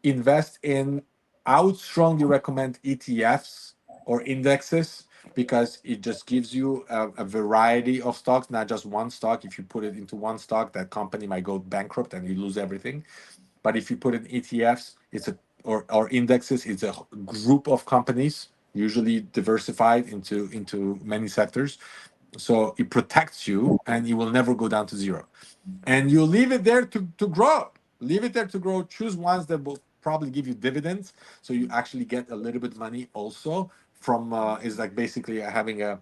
Invest in, I would strongly recommend ETFs or indexes, because it just gives you a variety of stocks, not just one stock. If you put it into one stock, that company might go bankrupt and you lose everything. But if you put in ETFs, or indexes, it's a group of companies, usually diversified into many sectors. So it protects you and it will never go down to zero. And you leave it there to grow. Leave it there to grow. Choose ones that will probably give you dividends. So you actually get a little bit money also from is like basically having a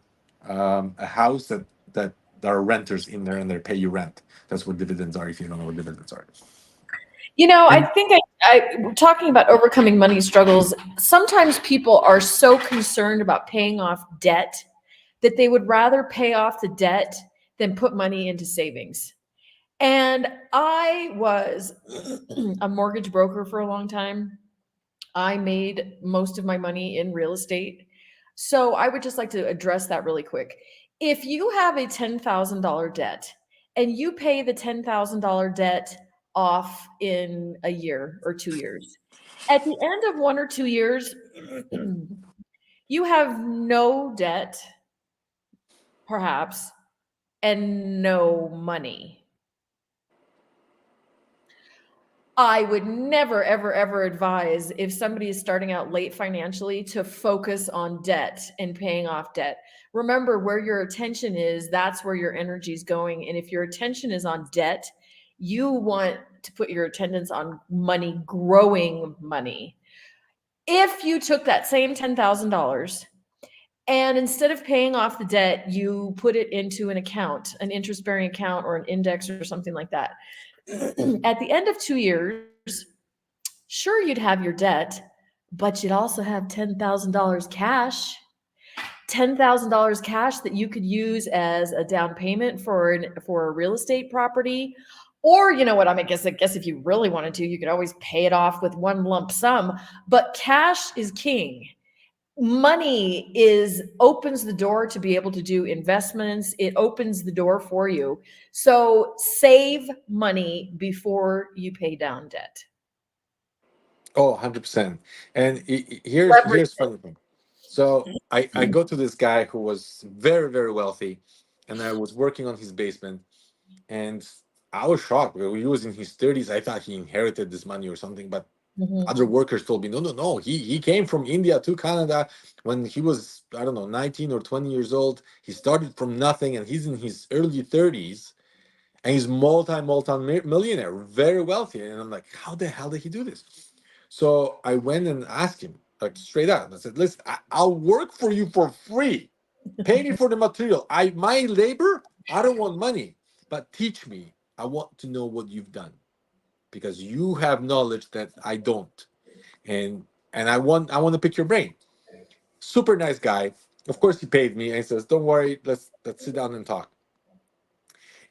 house that there are renters in there and they pay you rent. That's what dividends are, if you don't know what dividends are. I And think talking about overcoming money struggles, sometimes people are so concerned about paying off debt that they would rather pay off the debt than put money into savings. And I was a mortgage broker for a long time. I made most of my money in real estate. So I would just like to address that really quick. If you have a $10,000 debt and you pay the $10,000 debt off in a year or 2 years, at the end of 1 or 2 years, you have no debt, perhaps, and no money. I would never, ever, ever advise, if somebody is starting out late financially, to focus on debt and paying off debt. Remember, where your attention is, that's where your energy is going. And if your attention is on debt, you want to put your attendance on money, growing money. If you took that same $10,000 and instead of paying off the debt, you put it into an account, an interest bearing account or an index or something like that, at the end of 2 years, sure, you'd have your debt, but you'd also have $10,000 cash. $10,000 cash that you could use as a down payment for a real estate property. Or, you know what, I guess if you really wanted to, you could always pay it off with one lump sum, but cash is king. Money is opens the door to be able to do investments. It opens the door for you. So save money before you pay down debt. oh, 100%. And Leverage. here's funny thing. So I go to this guy who was very, very wealthy, and I was working on his basement, and I was shocked. He was in his 30s. I thought he inherited this money or something, but Mhm. other workers told me, no, no, no. He came from India to Canada when he was, I don't know, 19 or 20 years old. He started from nothing, and he's in his early 30s, and he's multi millionaire, very wealthy. And I'm like, how the hell did he do this? So I went and asked him. like straight out. I said, listen, I'll work for you for free. Pay me for the material. My labor, I don't want money, but teach me. I want to know what you've done because you have knowledge that I don't. And I want to pick your brain. Super nice guy. Of course he paid me and he says, don't worry, let's sit down and talk.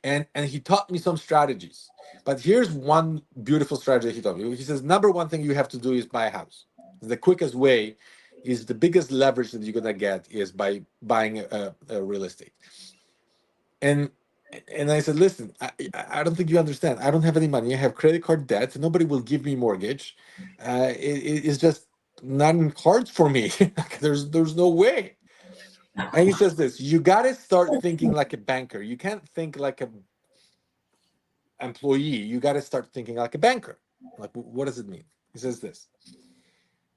And he taught me some strategies. But here's one beautiful strategy he taught me. He says, number one thing you have to do is buy a house. The quickest way is the biggest leverage that you're gonna get is by buying a real estate. And and I said, listen, I don't think you understand. I don't have any money. I have credit card debt. Nobody will give me mortgage. It's just not in cards for me. There's no way. And he says this: you got to start thinking like a banker. You can't think like a employee. You got to start thinking like a banker. Like, what does it mean? He says this: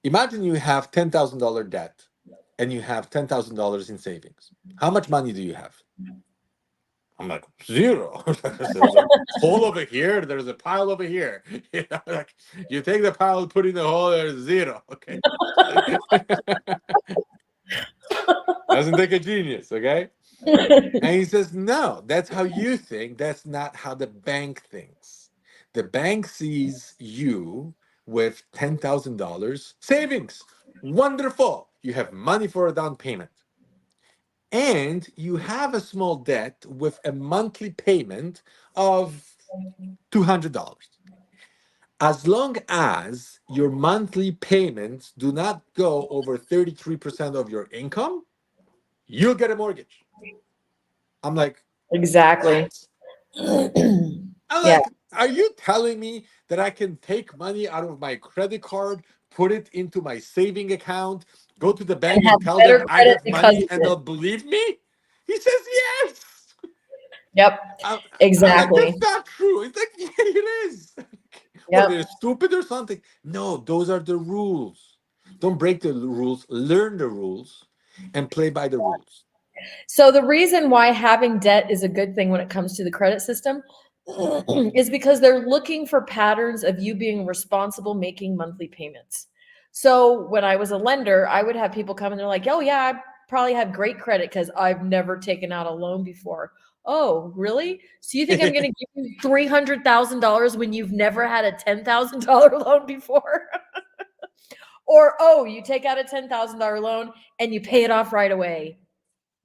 imagine you have $10,000 debt, and you have $10,000 in savings. How much money do you have? I'm like, zero. There's a hole over here. There's a pile over here. Like you take the pile, put in the hole. There's zero. Okay. Doesn't take a genius. Okay. And he says, no, that's how you think. That's not how the bank thinks. The bank sees you with $10,000 savings. Wonderful. You have money for a down payment. And you have a small debt with a monthly payment of $200. As long as your monthly payments do not go over 33% of your income, you'll get a mortgage. I'm like, Exactly. what? I'm Yeah. like, are you telling me that I can take money out of my credit card, put it into my saving account, go to the And bank have and tell them better I credit have because money of and it. they'll believe me? He says yes. Yep. I'm, I'm like, Exactly. that's not true. It's like, yeah, it is. What, they're Yep. stupid or something? No, those are the rules. Don't break the rules, learn the rules, and play by the rules. So the reason why having debt is a good thing when it comes to the credit system is because they're looking for patterns of you being responsible making monthly payments. So when I was a lender, I would have people come and they're like, "Oh yeah, I probably have great credit because I've never taken out a loan before." Oh, really? So you think I'm going to give you $300,000 when you've never had a $10,000 loan before? Or oh, you take out a $10,000 loan and you pay it off right away.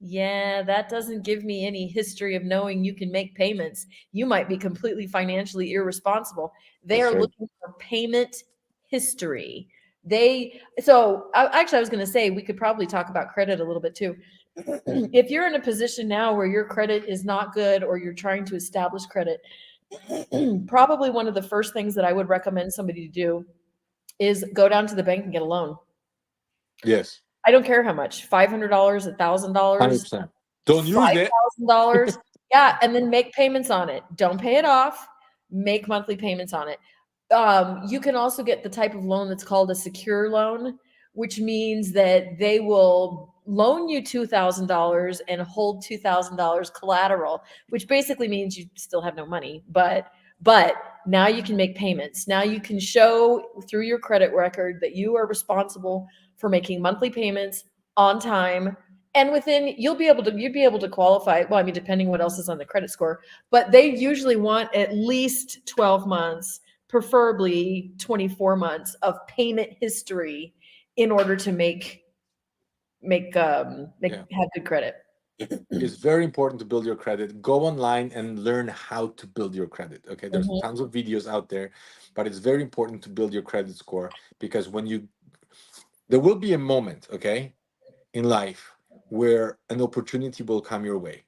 Yeah, that doesn't give me any history of knowing you can make payments. You might be completely financially irresponsible. They That's are right. looking for payment history. Actually, I was going to say we could probably talk about credit a little bit too. If you're in a position now where your credit is not good or you're trying to establish credit, probably one of the first things that I would recommend somebody to do is go down to the bank and get a loan. Yes, I don't care how much, $500, $1,000, 100%. Don't use it. $5,000. Yeah, and then make payments on it. Don't pay it off. Make monthly payments on it. You can also get the type of loan that's called a secure loan, which means that they will loan you $2,000 and hold $2,000 collateral, which basically means you still have no money, but now you can make payments. Now you can show through your credit record that you are responsible for making monthly payments on time, and within you'd be able to qualify. Well, I mean, depending what else is on the credit score, but they usually want at least 12 months, preferably 24 months of payment history in order to make Yeah. have good credit. It's very important to build your credit. Go online and learn how to build your credit. Okay. There's Mhm. tons of videos out there, but it's very important to build your credit score because there will be a moment, okay, in life where an opportunity will come your way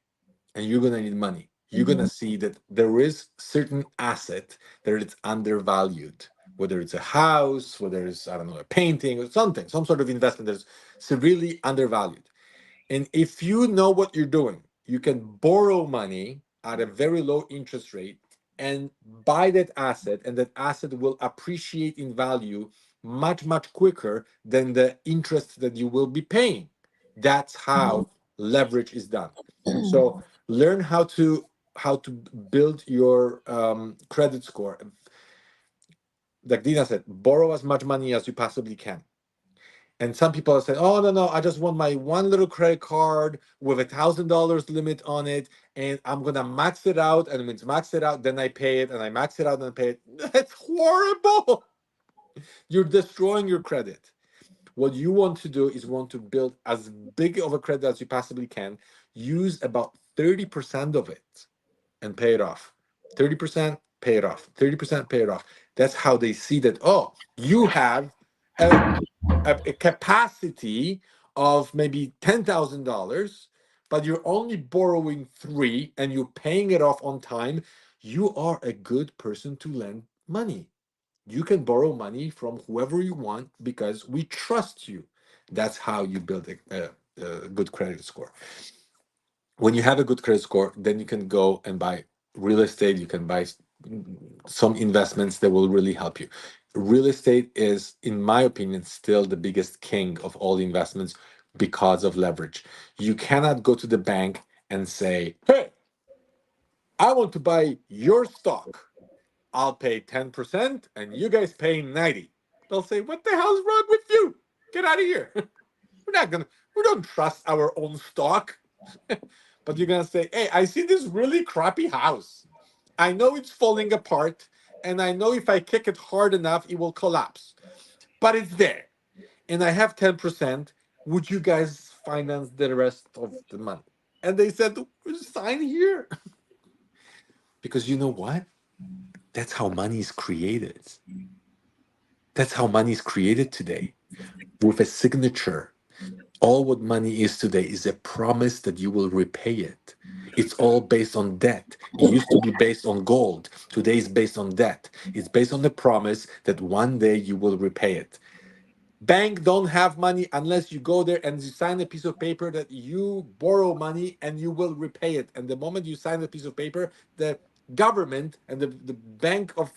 and you're going to need money. You're going to Mhm. see that there is certain asset that it's undervalued, whether it's a house, whether it's, I don't know, a painting or something, some sort of investment that's severely undervalued. And if you know what you're doing, you can borrow money at a very low interest rate and buy that asset, and that asset will appreciate in value much, much quicker than the interest that you will be paying. That's how leverage is done. So learn how to build your credit score. Like Dina said, borrow as much money as you possibly can. And some people are saying, "Oh no, I just want my one little credit card with $1,000 limit on it, and I'm gonna max it out. And when it's maxed it out, then I pay it, and I max it out and I pay it." That's horrible. You're destroying your credit. What you want to do is want to build as big of a credit as you possibly can. Use about 30% of it and pay it off. 30%, pay it off. 30%, pay it off. That's how they see that, oh, you have a, a capacity of maybe $10,000, but you're only borrowing three and you're paying it off on time. You are a good person to lend money. You can borrow money from whoever you want because we trust you. That's how you build a good credit score. When you have a good credit score, then you can go and buy real estate. You can buy some investments that will really help you. Real estate is, in my opinion, still the biggest king of all investments because of leverage. You cannot go to the bank and say, "Hey, I want to buy your stock. I'll pay 10% and you guys pay 90." They'll say, "What the hell's wrong with you? Get out of here." We don't trust our own stock. But you're gonna say, "Hey, I see this really crappy house. I know it's falling apart, and I know if I kick it hard enough, it will collapse. But it's there. And I have 10%. Would you guys finance the rest of the money?" And they said, "Sign here." Because you know what? That's how money is created. That's how money is created today, with a signature. All what money is today is a promise that you will repay it. It's all based on debt. It used to be based on gold. Today is based on debt. It's based on the promise that one day you will repay it. Bank don't have money unless you go there and you sign a piece of paper that you borrow money and you will repay it. And the moment you sign a piece of paper, the government and the Bank of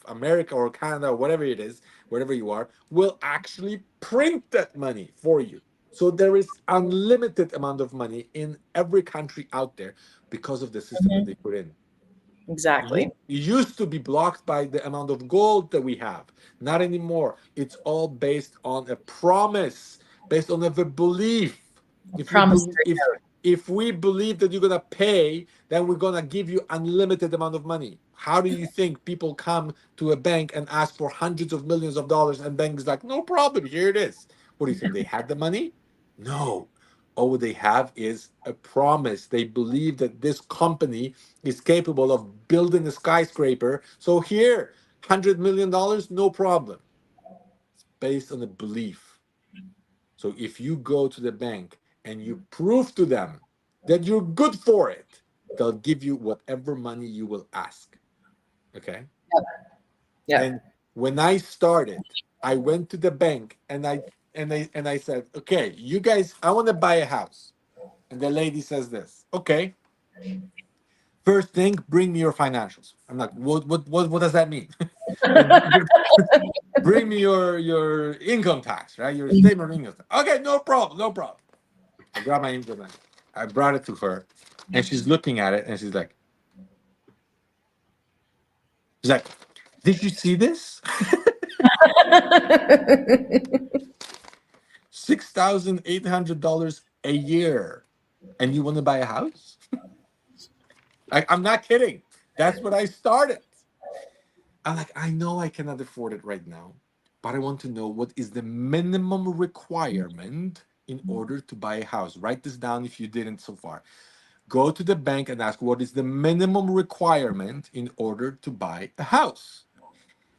America or Canada or whatever it is, wherever you are, will actually print that money for you. So there is unlimited amount of money in every country out there because of the system that Mhm. they put in. Exactly. It used to be blocked by the amount of gold that we have. Not anymore. It's all based on a promise, based on a belief. If you believe, Promissory note. if we believe that you're gonna pay, then we're gonna give you unlimited amount of money. How do you think people come to a bank and ask for hundreds of millions of dollars, and bank is like, "No problem, here it is"? What do you think? They had the money? No. All they have is a promise. They believe that this company is capable of building a skyscraper. So here, $100 million, no problem. It's based on a belief. So if you go to the bank and you prove to them that you're good for it, they'll give you whatever money you will ask. Okay. Yep. And when I started, I went to the bank and I said, "Okay, you guys, I want to buy a house." And the lady says this, "Okay, first thing, bring me your financials." I'm like, what does that mean? Bring me your income tax, right? Your statement of income tax. Okay, no problem, no problem. I grabbed my income tax. I brought it to her, and she's looking at it, and she's like, "Did you see this? $6,800 a year, and you want to buy a house?" I'm not kidding. That's what I started. I'm like, "I know I cannot afford it right now, but I want to know what is the minimum requirement in order to buy a house." Write this down if you didn't so far. Go to the bank and ask, what is the minimum requirement in order to buy a house?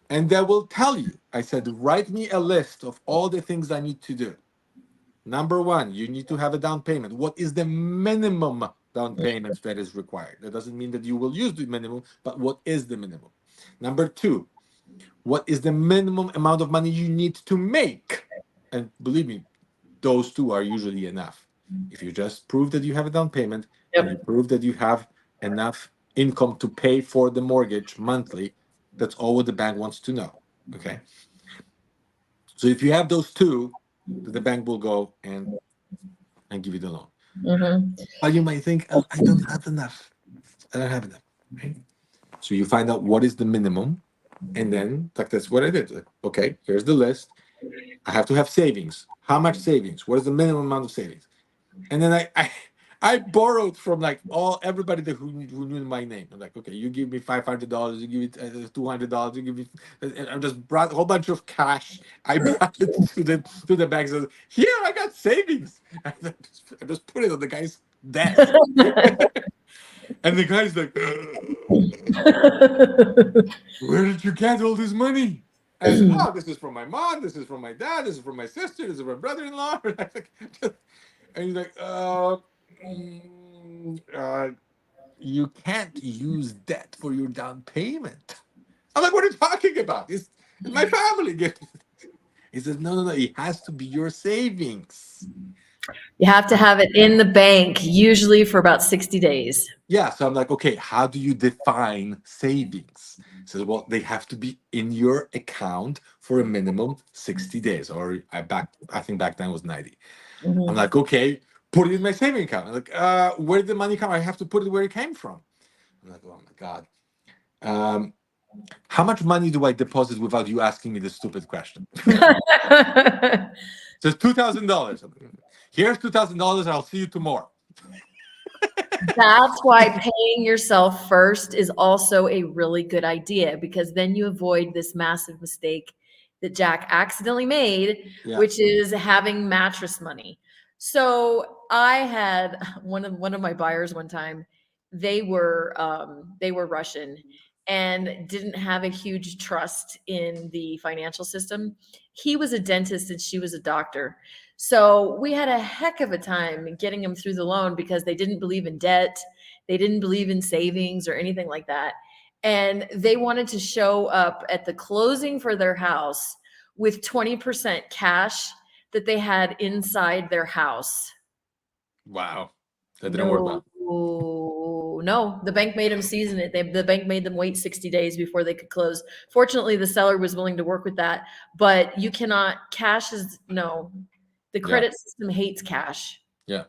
And they will tell you. I said, "Write me a list of all the things I need to do. Number one, you need to have a down payment. What is the minimum down payment that is required?" That doesn't mean that you will use the minimum, but what is the minimum? Number two, what is the minimum amount of money you need to make? And believe me, those two are usually enough. If you just prove that you have a down payment and you Yep. prove that you have enough income to pay for the mortgage monthly, that's all what the bank wants to know. Okay. So if you have those two, the bank will go and give you the loan. Hmm. But you might think, "Oh, I don't have enough. I don't have enough." Right? So you find out what is the minimum, and then like that's what I did. Like, okay, here's the list. I have to have savings. How much savings? What is the minimum amount of savings? And then I borrowed from like everybody who knew my name. I'm like, okay, you give me $500, you give me $200, you give me. And I just brought a whole bunch of cash. I brought it to the bank. Said, here, I got savings. I just put it on the guy's desk, and the guy's like, where did you get all this money? And I said, oh, this is from my mom, this is from my dad, this is from my sister, this is from my brother-in-law. And he's like, you can't use debt for your down payment. I'm like, what are you talking about? It's my family gift. He says, no. It has to be your savings. You have to have it in the bank, usually for about 60 days. Yeah. So I'm like, okay, how do you define savings? He says, well, they have to be in your account for a minimum 60 days. Or I think back then it was 90. Mhm. I'm like, okay, put it in my saving account. I'm like, where did the money come? I have to put it where it came from. I'm like, oh my God. How much money do I deposit without you asking me this stupid question? So it's $2,000. Here's $2,000. I'll see you tomorrow. That's why paying yourself first is also a really good idea, because then you avoid this massive mistake that Jack accidentally made, Yeah. which is having mattress money. So I had one of my buyers one time. They were Russian and didn't have a huge trust in the financial system. He was a dentist and she was a doctor. So we had a heck of a time getting them through the loan because they didn't believe in debt. They didn't believe in savings or anything like that. And they wanted to show up at the closing for their house with 20% cash that they had inside their house. Wow. That didn't work well. No, the bank made them season it. The bank made them wait 60 days before they could close. Fortunately, the seller was willing to work with that, but you cannot, cash is, no. The credit system hates cash. Yeah.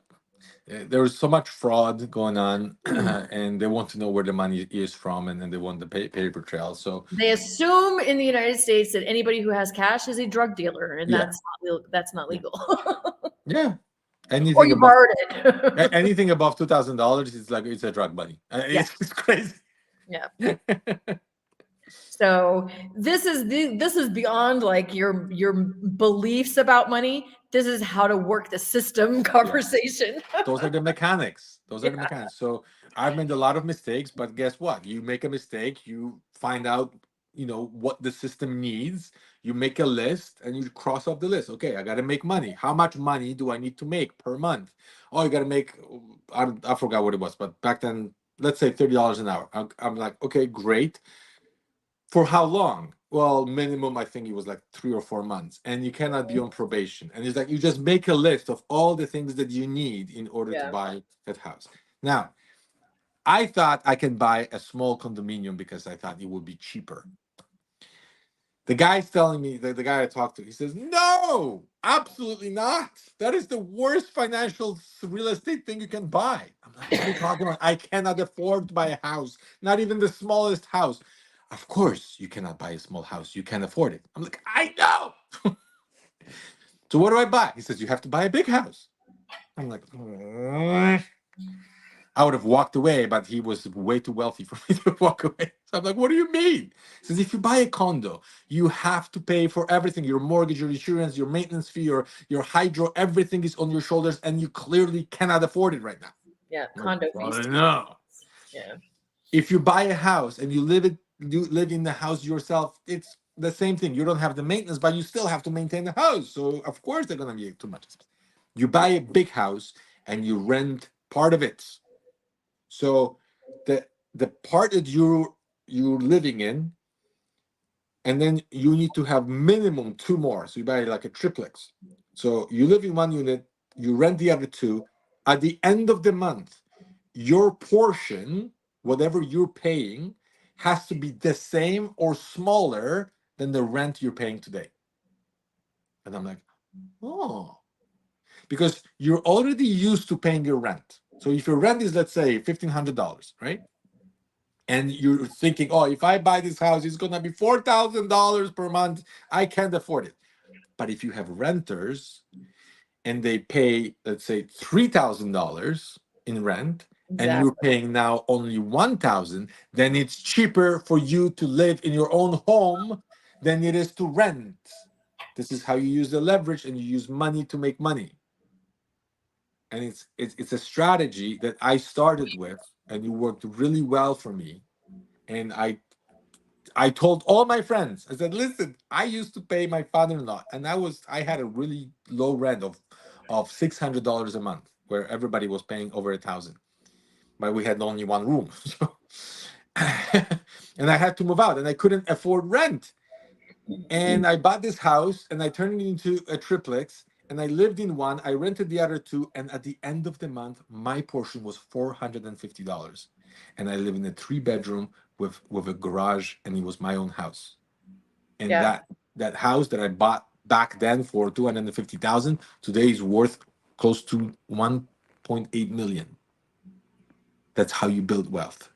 There was so much fraud going on, and they want to know where the money is from, and then they want the paper trail. So they assume in the United States that anybody who has cash is a drug dealer, and Yeah. that's not legal. Yeah. Or Anything you above borrowed it. anything above $2,000 is like it's a drug money. It's crazy. Yeah. So this is beyond like your beliefs about money. This is how to work the system conversation. Those are the mechanics. Those are the mechanics. So I've made a lot of mistakes, but guess what? You make a mistake, you find out, what the system needs. You make a list and you cross off the list. Okay, I got to make money. How much money do I need to make per month? Oh, you got to make, I forgot what it was, but back then, let's say $30 an hour. I'm like, okay, great. For how long? Well, minimum, I think it was like 3 or 4 months, and you cannot be on probation. And it's like you just make a list of all the things that you need in order to buy that house. Now, I thought I can buy a small condominium because I thought it would be cheaper. The guy's telling me, the guy I talked to, he says, no, absolutely not. That is the worst financial real estate thing you can buy. I'm like, what are you talking about? I cannot afford to buy a house, not even the smallest house. Of course, you cannot buy a small house. You can't afford it. I'm like, I know. So what do I buy? He says, you have to buy a big house. I'm like, I would have walked away, but he was way too wealthy for me to walk away. So I'm like, what do you mean? He says, if you buy a condo, you have to pay for everything, your mortgage, your insurance, your maintenance fee, your hydro, everything is on your shoulders, and you clearly cannot afford it right now. Yeah, condo fees. No. Yeah. If you buy a house and you live in the house yourself, it's the same thing. You don't have the maintenance, but you still have to maintain the house. So of course they're gonna be too much. You buy a big house and you rent part of it. So the part that you're living in, and then you need to have minimum 2 more. So you buy like a triplex. So you live in one unit, you rent the other 2. At the end of the month, your portion, whatever you're paying, has to be the same or smaller than the rent you're paying today. And I'm like, oh, because you're already used to paying your rent. So if your rent is, let's say, $1,500, right? And you're thinking, oh, if I buy this house, it's gonna be $4,000 per month. I can't afford it. But if you have renters and they pay, let's say, $3,000 in rent, and you're Exactly. paying now only 1,000, then it's cheaper for you to live in your own home than it is to rent. This is how you use the leverage, and you use money to make money. And it's a strategy that I started with, and it worked really well for me. And I told all my friends, I said, listen, I used to pay my father-in-law, and I had a really low rent of $600 a month, where everybody was paying over 1,000, but we had only one room. So, and I had to move out, and I couldn't afford rent. And I bought this house, and I turned it into a triplex, and I lived in one. I rented the other two, and at the end of the month, my portion was $450, and I live in a 3-bedroom with a garage, and it was my own house. And Yeah. that house that I bought back then for 250,000 today is worth close to 1.8 million. That's how you build wealth.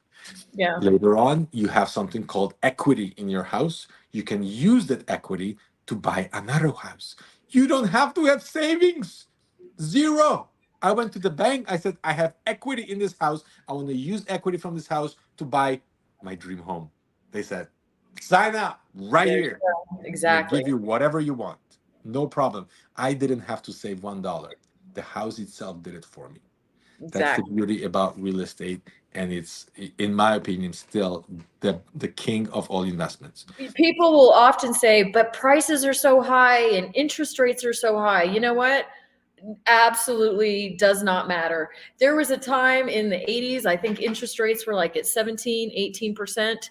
Yeah. Later on, you have something called equity in your house. You can use that equity to buy another house. You don't have to have savings. Zero. I went to the bank. I said, I have equity in this house. I want to use equity from this house to buy my dream home. They said, sign up right There you here. go. We'll Exactly. give you whatever you want. No problem. I didn't have to save $1. The house itself did it for me. That's the Exactly. beauty about real estate, and it's, in my opinion, still the king of all investments. People will often say, but prices are so high and interest rates are so high. You know what? Absolutely does not matter. There was a time in the 80s, I think interest rates were like at 17, 18%.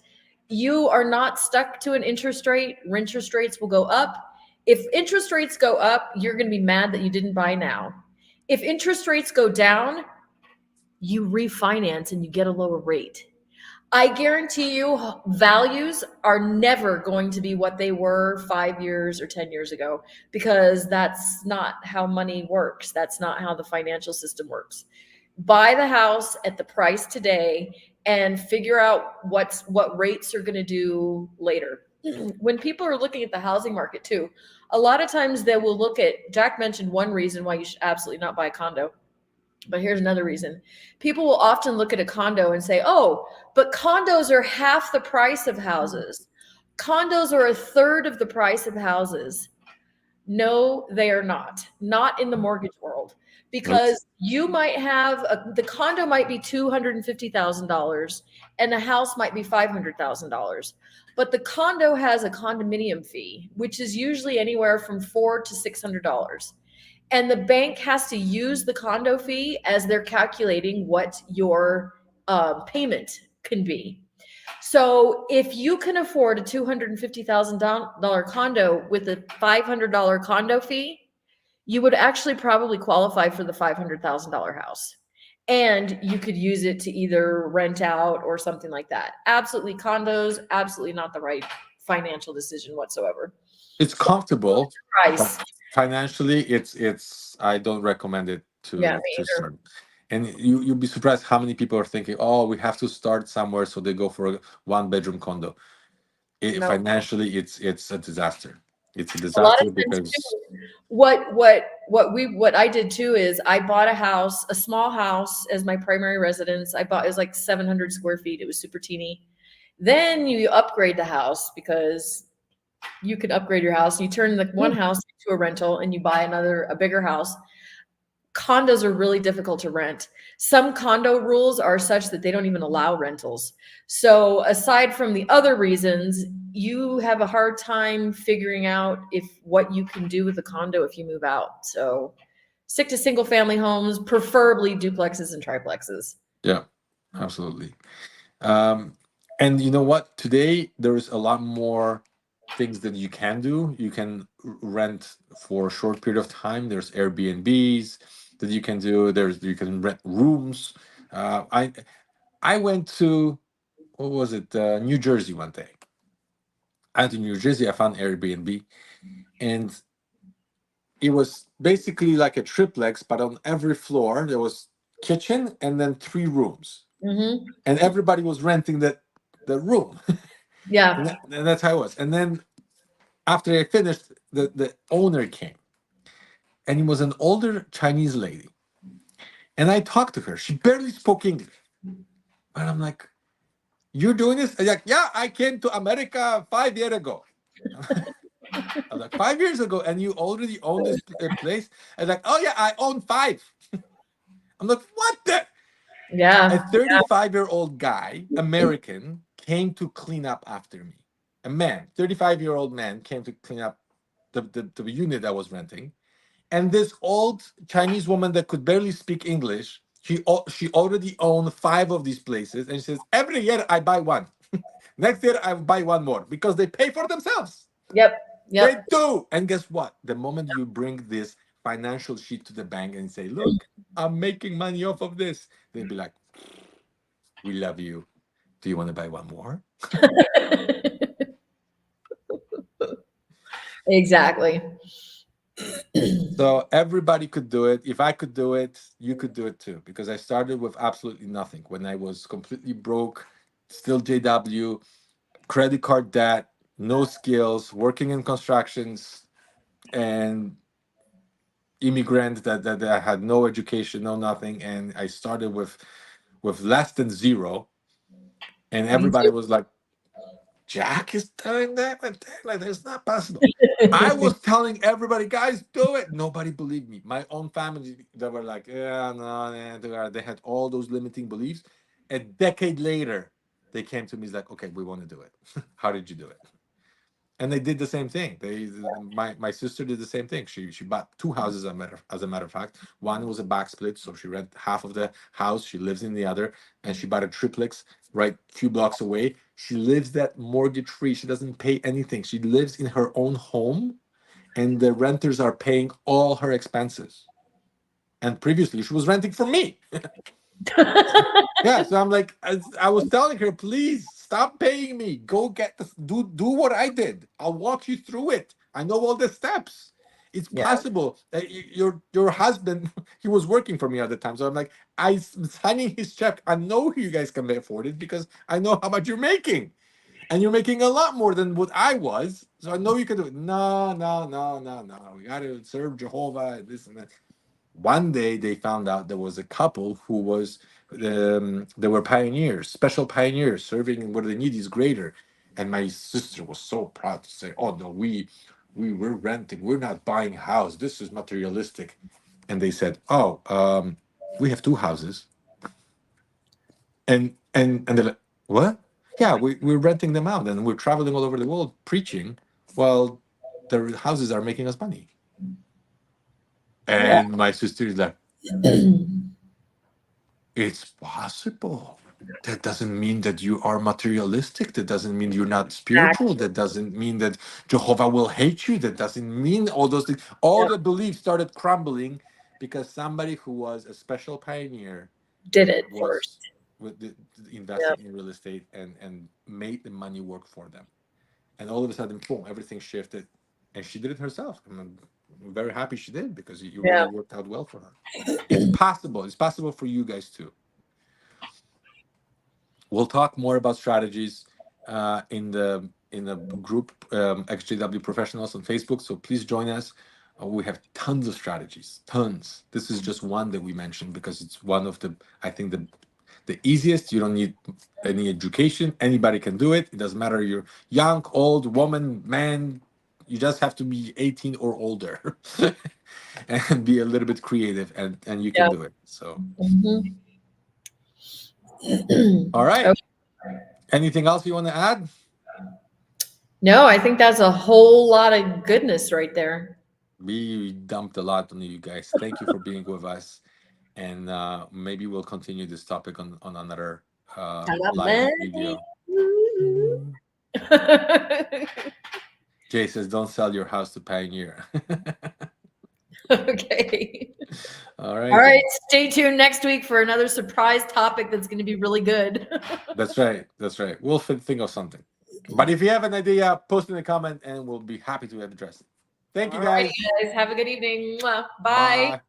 You are not stuck to an interest rate. Interest rates will go up. If interest rates go up, you're going to be mad that you didn't buy now. If interest rates go down, you refinance and you get a lower rate. I guarantee you values are never going to be what they were 5 years or 10 years ago, because that's not how money works. That's not how the financial system works. Buy the house at the price today and figure out what rates are going to do later. When people are looking at the housing market too, a lot of times they will look at, Jack mentioned one reason why you should absolutely not buy a condo. But here's another reason. People will often look at a condo and say, oh, but condos are half the price of houses. Condos are a third of the price of houses. No, they are not. Not in the mortgage world. Nope. Because you might have, the condo might be $250,000 and the house might be $500,000. But the condo has a condominium fee, which is usually anywhere from $400 to $600. And the bank has to use the condo fee as they're calculating what your payment can be. So if you can afford a $250,000 condo with a $500 condo fee, you would actually probably qualify for the $500,000 house. And you could use it to either rent out or something like that. Absolutely, condos, absolutely not the right financial decision whatsoever. It's comfortable, Price. but financially, it's I don't recommend it Yeah, to me either. start. And you'll be surprised how many people are thinking, oh, we have to start somewhere, so they go for a 1-bedroom condo. No. Financially, it's a disaster. It's a A lot disaster of times because too, what I did too is I bought a house, a small house as my primary residence. It was like 700 square feet. It was super teeny. Then you upgrade the house because you can upgrade your house. You turn the one house into a rental and you buy a bigger house. Condos are really difficult to rent. Some condo rules are such that they don't even allow rentals. So aside from the other reasons, you have a hard time figuring out what you can do with a condo if you move out. So stick to single family homes, preferably duplexes and triplexes. yeah, absolutely. And you know what? Today there's a lot more things that you can do. You can rent for a short period of time. There's Airbnbs that you can do. You can rent rooms. I went to, what was it? New Jersey one day. I went to New Jersey. I found Airbnb, and it was basically like a triplex, but on every floor there was kitchen and then 3 rooms, Mm-hmm. and everybody was renting the room. Yeah. And that's how it was. And then after I finished, the owner came, and it was an older Chinese lady. And I talked to her. She barely spoke English. But I'm like, "You're doing this?" I'm like, "Yeah, I came to America 5 years ago." I was like, 5 years ago, and you already own this place? I was like, "Oh yeah, I own 5." I'm like, "What the?" Yeah. A 35-year-old guy, American, came to clean up after me. A man, 35-year-old man, came to clean up the unit I was renting. And this old Chinese woman that could barely speak English, she already owned 5 of these places, and she says, "Every year I buy one. Next year I buy one more," because they pay for themselves. Yep. They Yep. do. And guess what? The moment you bring this financial sheet to the bank and say, "Look, I'm making money off of this," they'll be like, "We love you. Do you want to buy one more?" Exactly. So everybody could do it. If I could do it, you could do it too. Because I started with absolutely nothing. When I was completely broke, still JW, credit card debt, no skills, working in constructions, and immigrant that I had no education, no nothing. And I started with less than zero. And Me everybody was like, "Jack is telling that, like that's not possible." I too. was telling everybody, "Guys, do it." Nobody believed me. My own family, they were like, "Yeah, no, they had all those limiting beliefs." A decade later, they came to me, like, "Okay, we want to do it." How did you do it? And they did the same thing. My sister did the same thing. She bought 2 houses, as a matter of fact. One was a back split, so she rent half of the house. She lives in the other, and she bought a triplex right few blocks away. She lives that mortgage free. She doesn't pay anything. She lives in her own home, and the renters are paying all her expenses. And previously, she was renting from me. Yeah, so I'm like, I was telling her, "Please stop paying me. Go get this. Do what I did. I'll walk you through it. I know all the steps. It's Yeah. possible." Your husband, he was working for me at the time, so I'm like, I'm signing his check. I know you guys can afford it because I know how much you're making, and you're making a lot more than what I was. So I know you can do it. No, no, no, no, no. We got to serve Jehovah. This and that. One day they found out there was a couple who was they were pioneers, special pioneers, serving where the need is greater. And my sister was so proud to say, "Oh no, we're renting, we're not buying a house. This is materialistic." And they said, "Oh, we have 2 houses." And they're like, "What?" "Yeah, we're renting them out, and we're traveling all over the world preaching while the houses are making us money." Yeah. And my sister is like, "It's possible. That doesn't mean that you are materialistic. That doesn't mean you're not spiritual. That doesn't mean that Jehovah will hate you. That doesn't mean all those things." All Yep. the beliefs started crumbling because somebody who was a special pioneer Did it was first. with Yep. investing in real estate and made the money work for them. And all of a sudden, boom, everything shifted. And she did it herself. I'm very happy she did because it Yeah. really worked out well for her. It's possible. It's possible for you guys too. We'll talk more about strategies in the group, XJW Professionals on Facebook. So please join us. We have tons of strategies, tons. This is just one that we mentioned because it's one of I think the easiest. You don't need any education. Anybody can do it. It doesn't matter you're young, old, woman, man. You just have to be 18 or older and be a little bit creative, and you can Yep. do it. So, Mhm. all right. Okay. Anything else you want to add? No, I think that's a whole lot of goodness right there. We dumped a lot on you guys. Thank you for being with us, and maybe we'll continue this topic on another live video. Jay says, "Don't sell your house to Pioneer." Okay. All All right, right. Stay tuned next week for another surprise topic that's going to be really good. that's right. That's right. We'll think of something. But if you have an idea, post in the comment, and we'll be happy to address it. Thank you, All righty, guys. guys. Have a good evening. Mwah. Bye. Bye.